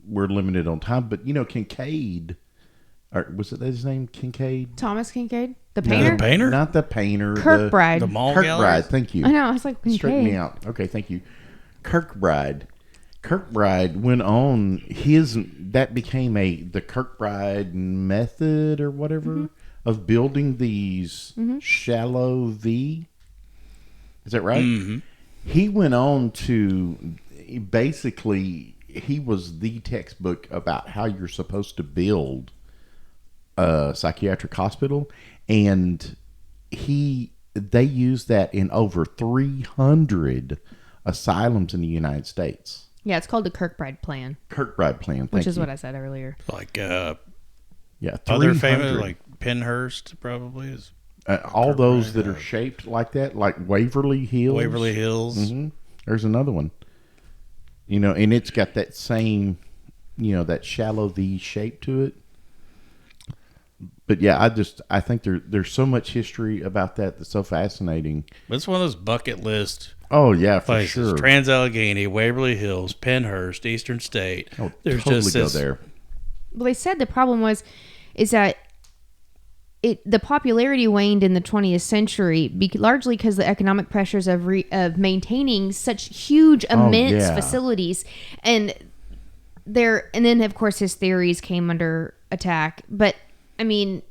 we're limited on time. But Kincaid, or was it his name? Kincaid? Thomas Kincaid? The painter? The painter? Not the painter. Kirkbride. The mall Kirkbride, galleries? thank you. I know, I was like, Kincaid. Straighten me out. Okay, thank you. Kirkbride went on that became the Kirkbride method or whatever of building these shallow V. Is that right? Mm-hmm. He went on to basically, he was the textbook about how you're supposed to build a psychiatric hospital, and they used that in over 300 asylums in the United States. Yeah, it's called the Kirkbride Plan. Kirkbride Plan, Which is what I said earlier. Like yeah, other 300. famous, like Penhurst probably is. All those that are shaped like that, like Waverly Hills. Waverly Hills. Mm-hmm. There's another one. And it's got that same, that shallow V shape to it. But yeah, I think there's so much history about that's so fascinating. It's one of those bucket list. Oh yeah, for places. sure. Trans-Allegheny, Waverly Hills, Penhurst, Eastern State. Oh, there's totally just go there. Well, they said the problem is that the popularity waned in the 20th century, largely because the economic pressures of maintaining such huge, immense facilities, and then of course his theories came under attack. But I mean,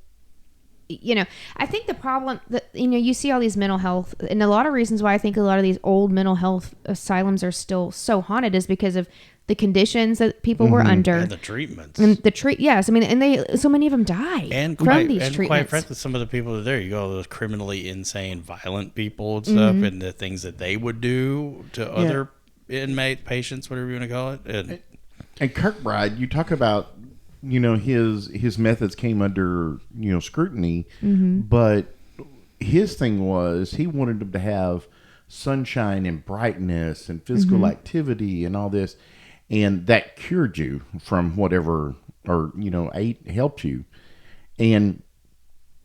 I think the problem that you see all these mental health, and a lot of reasons why I think a lot of these old mental health asylums are still so haunted is because of the conditions that people were under, and the treatments, and yes, I mean, and so many of them died from these treatments. Quite frankly, some of the people that are there, you go those criminally insane, violent people and stuff, and the things that they would do to other inmate patients, whatever you want to call it. And Kirkbride, you talk about his methods came under scrutiny, but his thing was he wanted them to have sunshine and brightness and physical activity and all this. And that cured you from whatever, or, helped you. And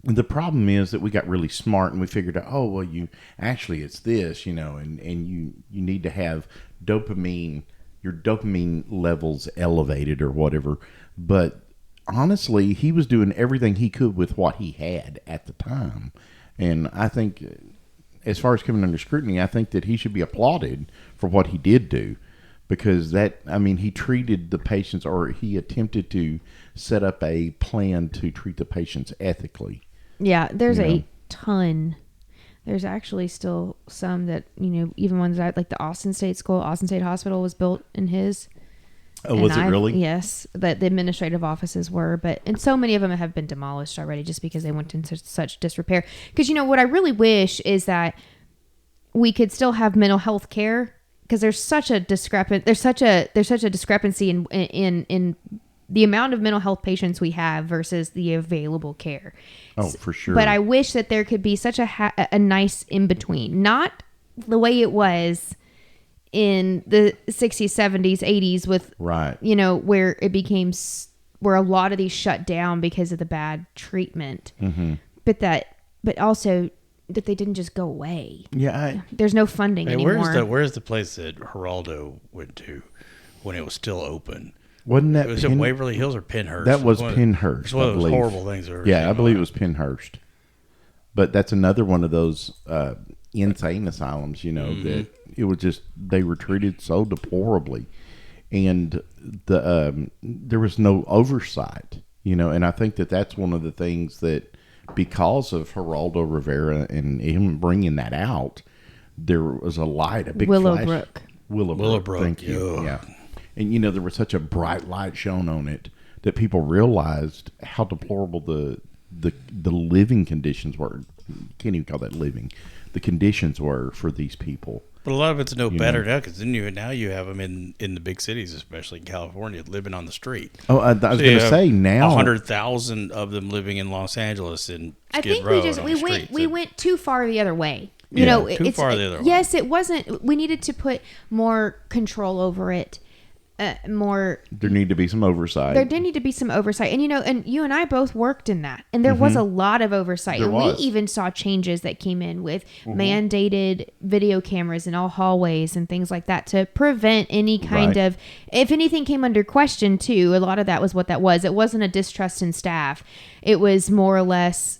the problem is that we got really smart and we figured out, it's this, and you need to have your dopamine levels elevated or whatever. But honestly, he was doing everything he could with what he had at the time. And I think, as far as coming under scrutiny, I think that he should be applauded for what he did do. Because he treated the patients, or he attempted to set up a plan to treat the patients ethically. Yeah, there's a ton. There's actually still some that, even ones that, like the Austin State Hospital was built in his. Oh, was it really? Yes, that the administrative offices were, and so many of them have been demolished already just because they went into such disrepair. Because, what I really wish is that we could still have mental health care. Because there's such a discrepancy in the amount of mental health patients we have versus the available care. Oh, for sure. But I wish that there could be such a nice in between, not the way it was in the 60s, 70s, 80s with where it became where a lot of these shut down because of the bad treatment. But also that they didn't just go away. Yeah. There's no funding anymore. Where's the place that Geraldo went to when it was still open? Wasn't that was it Waverly Hills or Penhurst? That was Penhurst. It's one of those horrible things. I believe it was Penhurst. But that's another one of those insane asylums, that it was just, they were treated so deplorably. And there was no oversight, and I think that's one of the things that, because of Geraldo Rivera and him bringing that out, there was a light, a big Willowbrook. Willowbrook. Thank you. Yeah. And, there was such a bright light shown on it that people realized how deplorable the living conditions were. Can't even call that living. The conditions were for these people. But a lot of it's no better now, because now you have them in the big cities, especially in California, living on the street. Oh, I was going to say now 100,000 of them living in Los Angeles and I think we went too far the other way. Too far the other way. Yes, it wasn't. We needed to put more control over it. There need to be some oversight. There did need to be some oversight. And, and you and I both worked in that. And there was a lot of oversight. We even saw changes that came in with mandated video cameras in all hallways and things like that to prevent any kind of, if anything came under question too, a lot of that was what that was. It wasn't a distrust in staff. It was more or less,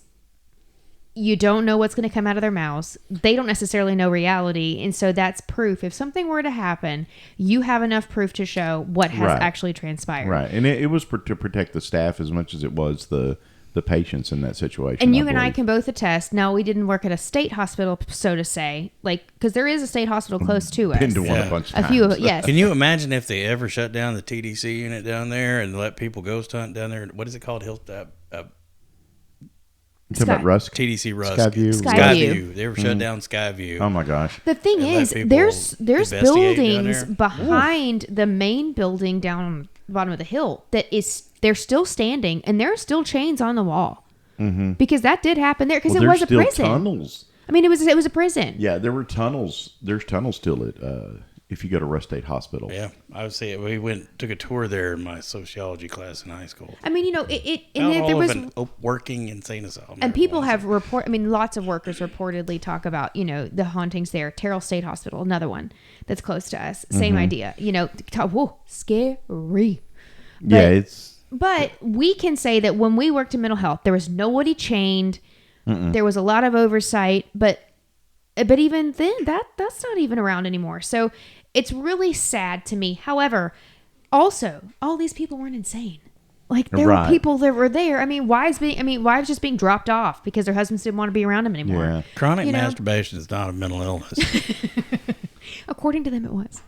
you don't know what's going to come out of their mouths. They don't necessarily know reality. And so that's proof. If something were to happen, you have enough proof to show what has actually transpired. Right. And it was to protect the staff as much as it was the patients in that situation. And you and I can both attest. Now, we didn't work at a state hospital, so to say, because there is a state hospital close to us. Been to one a bunch of times. A few of it, yes. Can you imagine if they ever shut down the TDC unit down there and let people ghost hunt down there? What is it called? You talking about Rusk? TDC Rusk. Skyview. They were shut down Skyview. Oh my gosh. The thing is, there's buildings behind the main building down on the bottom of the hill they're still standing, and there are still chains on the wall. because that did happen there because Well, it was a there's prison. still tunnels. I mean, it was a prison. Yeah, there were tunnels. There's tunnels still at if you go to Rush State Hospital. Yeah, I would say we took a tour there in my sociology class in high school. I mean, and Found there all was of an working insane asylum. and people have lots of workers reportedly talk about, the hauntings there. Terrell State Hospital, another one that's close to us. Same idea. Whoa, scary. But we can say that when we worked in mental health, there was nobody chained. There was a lot of oversight, but even then, that's not even around anymore. So it's really sad to me. However, also, all these people weren't insane. Like, there were people that were there. I mean, wives just being dropped off because their husbands didn't want to be around them anymore. Yeah. Chronic masturbation is not a mental illness. According to them, it was.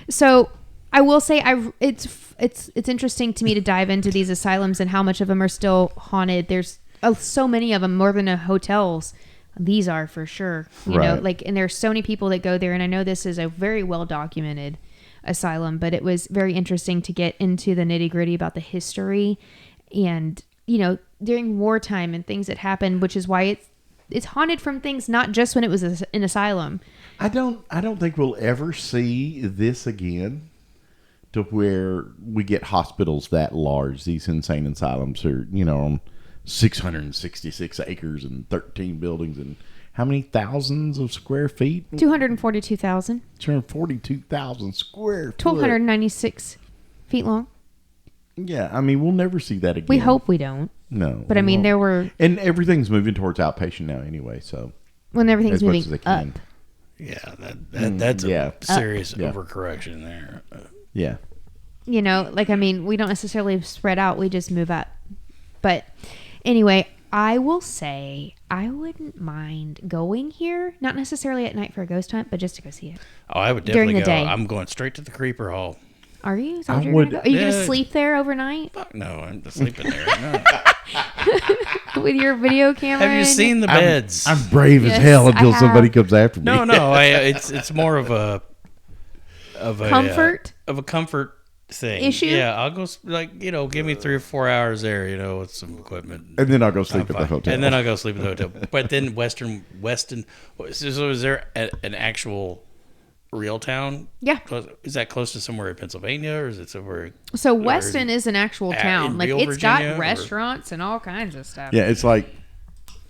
So I will say, it's interesting to me to dive into these asylums and how much of them are still haunted. There's so many of them, more than hotels. These are for sure, and there's so many people that go there. And I know this is a very well documented asylum, but it was very interesting to get into the nitty gritty about the history and, during wartime and things that happened, which is why it's haunted from things, not just when it was an asylum. I don't think we'll ever see this again to where we get hospitals that large. These insane asylums are, on 666 acres and 13 buildings and how many thousands of square feet? 242,000. 242,000 square feet. 1,296 feet long. Yeah, I mean, we'll never see that again. We hope we don't. No. But I mean, there were... And everything's moving towards outpatient now anyway, so... When everything's moving up. Yeah, that's a serious overcorrection there. Yeah. We don't necessarily spread out. We just move up. But anyway, I will say I wouldn't mind going here. Not necessarily at night for a ghost hunt, but just to go see it. Oh, I would definitely During the day. I'm going straight to the Creeper Hall. Are you? Is that what you're gonna go? Are you going to sleep there overnight? Fuck no, I'm sleeping there. No. With your video camera? Have you seen the beds? I'm brave as hell until somebody comes after me. No, it's more of a comfort thing. Issue? Yeah, I'll go give me 3 or 4 hours there, with some equipment. And then I'll go sleep at the hotel. And then I'll go sleep at the hotel. But then Weston. So is there an actual real town? Yeah. Is that close to somewhere in Pennsylvania, or is it somewhere? So Weston is an actual town. Like, it's Virginia, got restaurants and all kinds of stuff. Yeah, it's like,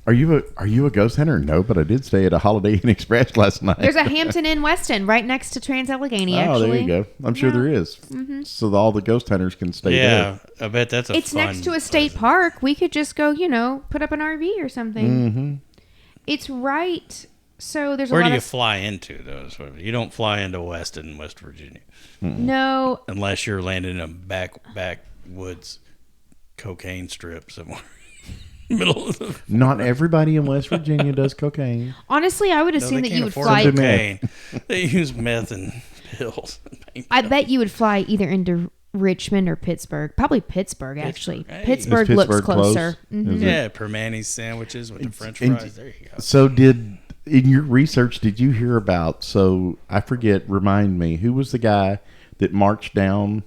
are you a ghost hunter? No, but I did stay at a Holiday Inn Express last night. There's a Hampton Inn Weston right next to Trans-Allegheny, actually. Oh, there you go. I'm sure there is. Mm-hmm. So all the ghost hunters can stay there. Yeah, I bet that's It's next to a state park. We could just go, put up an RV or something. Mm-hmm. It's right. So there's Where do you fly into, though? You don't fly into Weston, West Virginia. No. Unless you're landing in a backwoods cocaine strip somewhere. Middle of the... Not everybody in West Virginia does cocaine. Honestly, I would assume that you would fly. Cocaine. They use meth and pills. I bet you would fly either into Richmond or Pittsburgh. Probably Pittsburgh, actually. Hey. Pittsburgh looks closer. Mm-hmm. Yeah, Permani's sandwiches with the French fries. There you go. So in your research, did you hear about, I forget, remind me, who was the guy that marched down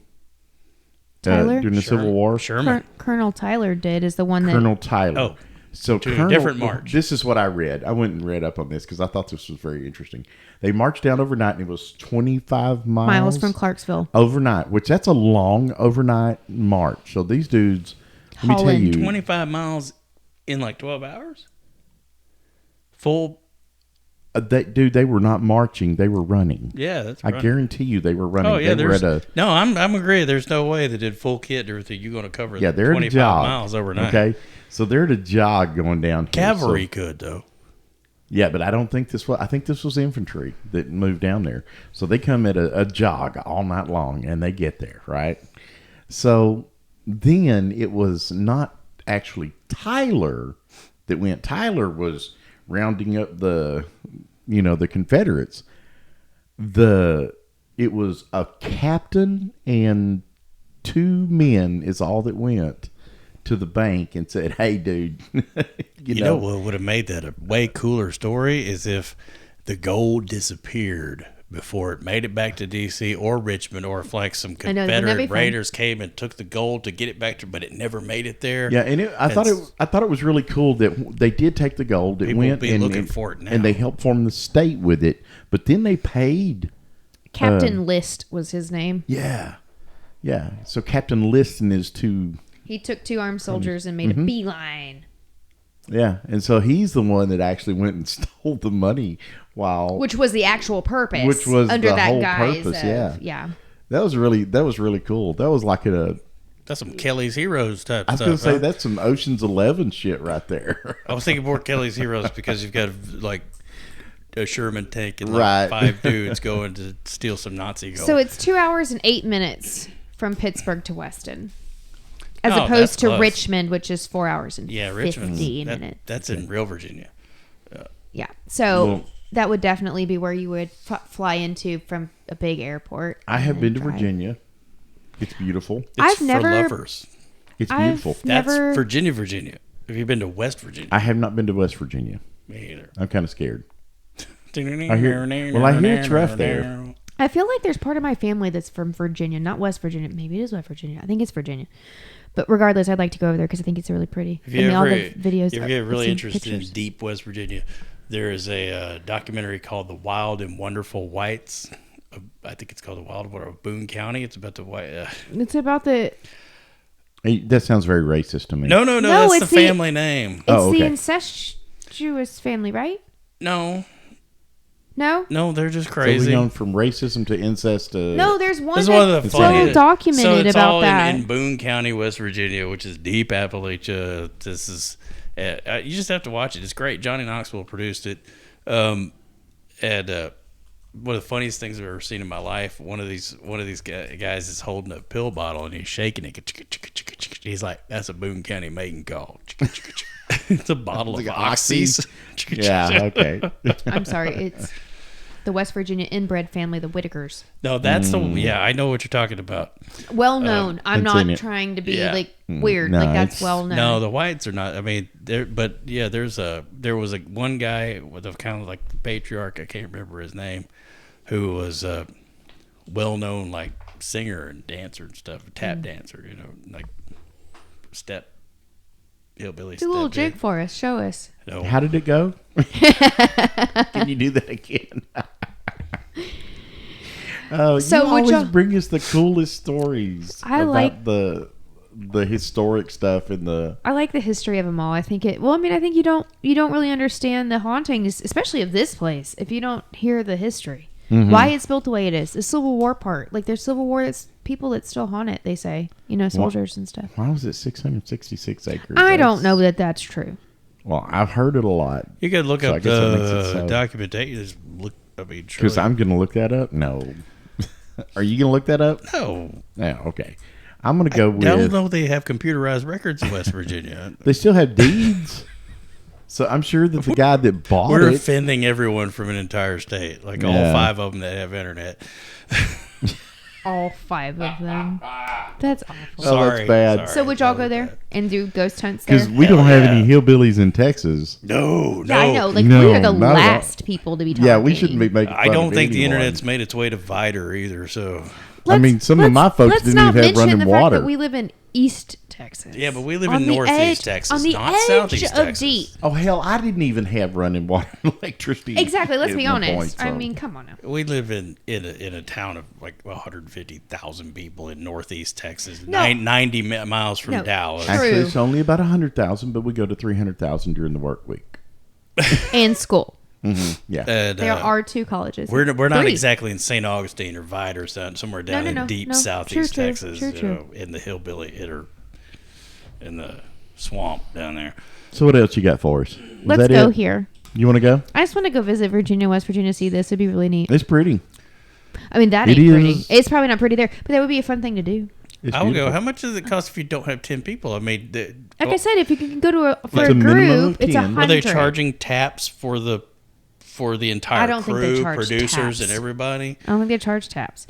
during the Civil War? Sherman. Colonel Tyler is the one that... Colonel Tyler. Oh, so a different march. This is what I read. I went and read up on this because I thought this was very interesting. They marched down overnight, and it was 25 miles from Clarksville. Overnight, which that's a long overnight march. So these dudes, let me tell you... 25 miles in like 12 hours? Full... they were not marching; they were running. Yeah, that's. I guarantee you, they were running. Oh yeah, I'm agree. There's no way they did full kit or everything. You're going to cover. Yeah, they're 25 at a jog. miles overnight. Okay, so they're at a jog going down. Cavalry could though. Yeah, but I don't think this was. I think this was infantry that moved down there. So they come at a jog all night long, and they get there right. So then it was not actually Tyler that went. Tyler was rounding up the Confederates. It was a captain and 2 men is all that went to the bank and said, "Hey, dude, you know what would have made that a way cooler story is if the gold disappeared before it made it back to D.C. or Richmond, or if like some I know, wouldn't that be Confederate fun? raiders came and took the gold to get it back to, but it never made it there. Yeah, and I thought it was really cool that they did take the gold. It People went be and, looking for it now. and they helped form the state with it. But then they paid. Captain List was his name. Yeah. So Captain List and his two. He took 2 armed soldiers and made a beeline. Yeah, and so he's the one that actually went and stole the money Which was the actual purpose. Which was under the that whole guise purpose, of, yeah. That was really cool. That was like That's some Kelly's Heroes type I was stuff. going to say huh? that's some Ocean's 11 shit right there. I was thinking more Kelly's Heroes because you've got like a Sherman tank and like Right. 5 dudes going to steal some Nazi gold. So it's 2 hours and 8 minutes from Pittsburgh to Weston, as Oh, that's opposed to close. Richmond, which is 4 hours and Richmond's 50 minutes. that's in real Virginia. Yeah, so Well- that would definitely be where you would fly into from a big airport. I and have then been to drive. Virginia. It's beautiful. It's I've for never- lovers. It's I've beautiful. That's never. Virginia. Have you been to West Virginia? I have not been to West Virginia. Me either. I'm kind of scared. I hear it's rough there. I feel like there's part of my family that's from Virginia, not West Virginia. Maybe it is West Virginia. I think it's Virginia. But regardless, I'd like to go over there because I think it's really pretty. If you all ever, the videos, if you get I've really seen interested pictures. in deep West Virginia, there is a documentary called "The Wild and Wonderful Whites." I think it's called "The Wild and Wonderful Boone County." It's about the white. It's about the. Hey, that sounds very racist to me. No, No, that's the it's the- family name. It's Oh, the okay. incestuous family, right? No, they're just So crazy. we gone from racism to incest to... No, there's one This is one of the that's funniest. well documented so it's about all that. in Boone County, West Virginia, which is deep Appalachia. This is you just have to watch it. It's great. Johnny Knoxville produced it. And one of the funniest things I've ever seen in my life. One of these guys is holding a pill bottle and he's shaking it. He's like, "That's a Boone County mating call." It's a bottle of Like oxys. Yeah, okay. I'm sorry, it's the West Virginia inbred family, the Whitakers. No, that's I know what you're talking about. Well known. I'm I've not seen it. trying to be Yeah. like weird. No, like that's it's- well known. No, the whites are not. I mean, there was one guy with a kind of like the patriarch. I can't remember his name, who was a well-known like singer and dancer and stuff, tap dancer. You know, like step hillbilly. Do a little step jig in. for us. Show us. No, How did it go? Can you do that again? So you would always y'all- bring us the coolest stories I about like- the historic stuff and the... I like the history of them all. I think it. Well, I mean, I think you don't really understand the hauntings, especially of this place, if you don't hear the history. Mm-hmm. Why it's built the way it is. The Civil War part. Like there's Civil War. It's people that still haunt it. They say, soldiers and stuff. Why was it 666 acres? I don't know that that's true. Well, I've heard it a lot. you could look So I up guess that makes it the so. documentation. Just look. I mean, Because surely- I'm going to look that up? No. Are you going to look that up? no. Yeah, okay. I'm going to go I don't with... know they have computerized records in West Virginia. They still have deeds. So I'm sure that the guy that bought We're it... offending everyone from an entire state, like all Yeah. 5 of them that have internet. All 5 of them. That's awful. Oh, Sorry, that's bad. sorry. So would y'all That go was there bad. and do ghost hunts there? Because we don't Hell have yeah. any hillbillies in Texas. No, Yeah, I know. Like No, we are the not at all. last people to be talking. Yeah, we shouldn't be making fun I don't of think the anyone. internet's made its way to Vider either. So I mean, some of my folks didn't even have running the water. Fact that we live in East Texas. yeah, but we live On in the Northeast edge- Texas, on the not edge Southeast of Texas. deep. Oh, hell, I didn't even have running water and electricity. Exactly. Let's at be one honest. point, I so- mean, come on now. We live in a town of like 150,000 people in Northeast Texas, No. 90 miles from No. Dallas. True. Actually, it's only about 100,000, but we go to 300,000 during the work week. And school. Yeah. And, There are 2 colleges. We're not 3. exactly in St. Augustine or Vider or somewhere down No, in deep no. Southeast True, Texas, true. In the hillbilly or in the swamp down there. So what else you got for us? Is Let's that go it? here. You want to go? I just want to go visit Virginia, West Virginia, see this. It'd be really neat. It's pretty. I mean, that It ain't pretty. is. It's probably not pretty there, but that would be a fun thing to do. It's I will go. beautiful. How much does it cost if you don't have 10 people? I mean, Like I said, if you can go to for It's a a minimum group, of it's 10. 100. are they charging taps for the entire I don't think they crew, charge producers, taps. and everybody? I don't think they charge taps.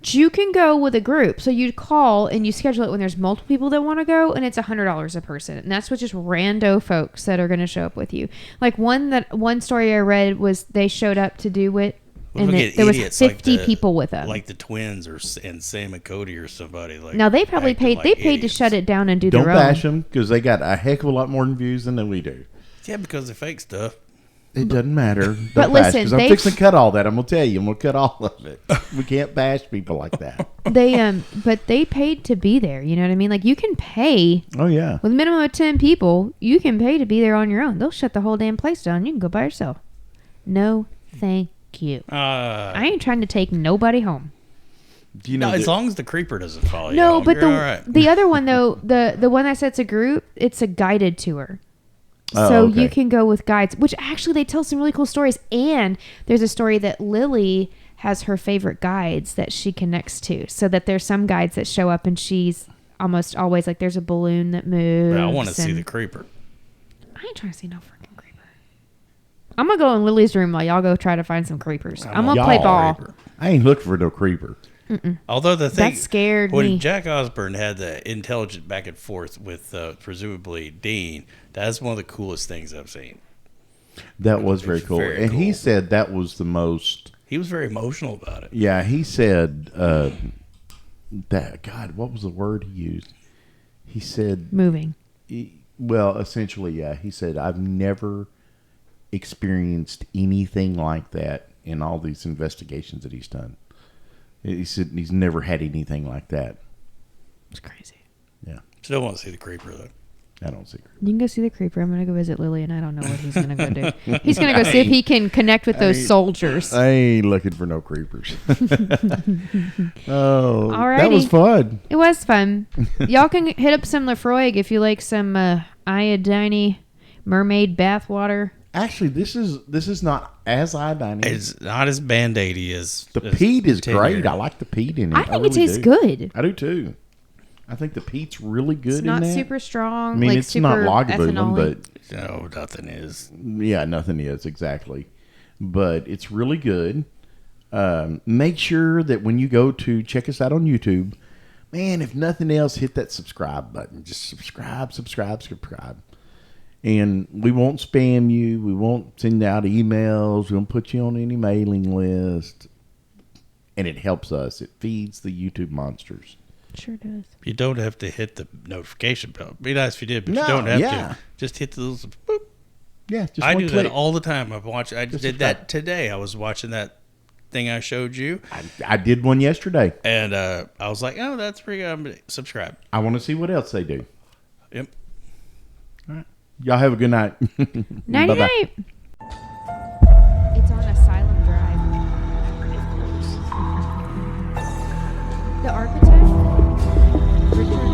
You can go with a group. So you call and you schedule it when there's multiple people that want to go, and it's $100 a person. And that's with just rando folks that are going to show up with you. Like one story I read was they showed up to do it And Look at there was idiots 50 like people with them. like the twins and Sam and Cody or somebody. Like Now they probably acting paid. like They paid to idiots. shut it down and do Don't their own. bash them because they got a heck of a lot more views than we do. Yeah, because they fake stuff. It doesn't matter. But Don't bash, listen, 'cause I'm they- fixing to cut all that. I'm gonna tell you, I'm gonna cut all of it. We can't bash people like that. But they paid to be there. You know what I mean? Like you can pay Oh yeah. with a minimum of 10 people. You can pay to be there on your own. They'll shut the whole damn place down. You can go by yourself. No, thank you. I ain't trying to take nobody home. Do you know? No, as that- long as the creeper doesn't follow you. No, but you're all right. the other one though, the one that says a group, it's a guided tour. Oh, So okay. you can go with guides, which actually they tell some really cool stories. And there's a story that Lily has her favorite guides that she connects to. So that there's some guides that show up and she's almost always like there's a balloon that moves. But I want to see and- the creeper. I ain't trying to see no freaking creeper. I'm gonna go in Lily's room while y'all go try to find some creepers. I'm gonna play Y'all. ball. Creeper. I ain't looking for no creeper. Although the thing That scared when me. Jack Osborne had the intelligent back and forth with presumably Dean, that's one of the coolest things I've seen. That was very It's cool. very And he cool. said that was the most. He was very emotional about it. Yeah, he said that. God, what was the word he used? He said, Moving. well, essentially, yeah. He said, I've never experienced anything like that in all these investigations that he's done. He said he's never had anything like that. It's crazy. Yeah, Still want to see the creeper though. I don't see. You can go see the creeper. I'm gonna go visit Lily, and I don't know what he's gonna go do. He's gonna go see if he can connect with those soldiers. I ain't looking for no creepers. Oh, that Alrighty. was fun. It was fun. Y'all can hit up some Lefroy if you like some iodine mermaid bath water. Actually, this is not as iodine. It's not as band-aidy as The as peat is tenure. great. I like the peat in it. I think really it tastes do. good. I do too. I think the peat's really good It's in not that. super strong. I mean, like it's super not Lagavulin, ethanol-y. but No, nothing is. yeah, nothing is exactly. But it's really good. Make sure that when you go to check us out on YouTube, man, if nothing else, hit that subscribe button. Just subscribe. And we won't spam you. We won't send out emails. We won't put you on any mailing list. And it helps us. It feeds the YouTube monsters. Sure does. You don't have to hit the notification bell. It'd be nice if you did, but No, you don't have yeah. to. Just hit the little boop. Yeah, just I one do click. that all the time. I Just did that today. I was watching that thing I showed you, I did one yesterday. and I was like, "Oh, that's pretty good." I'm gonna subscribe. I want to see what else they do. Yep. All right. Y'all have a good night. Nighty Bye-bye. night. It's on Asylum Drive. The architect, Richard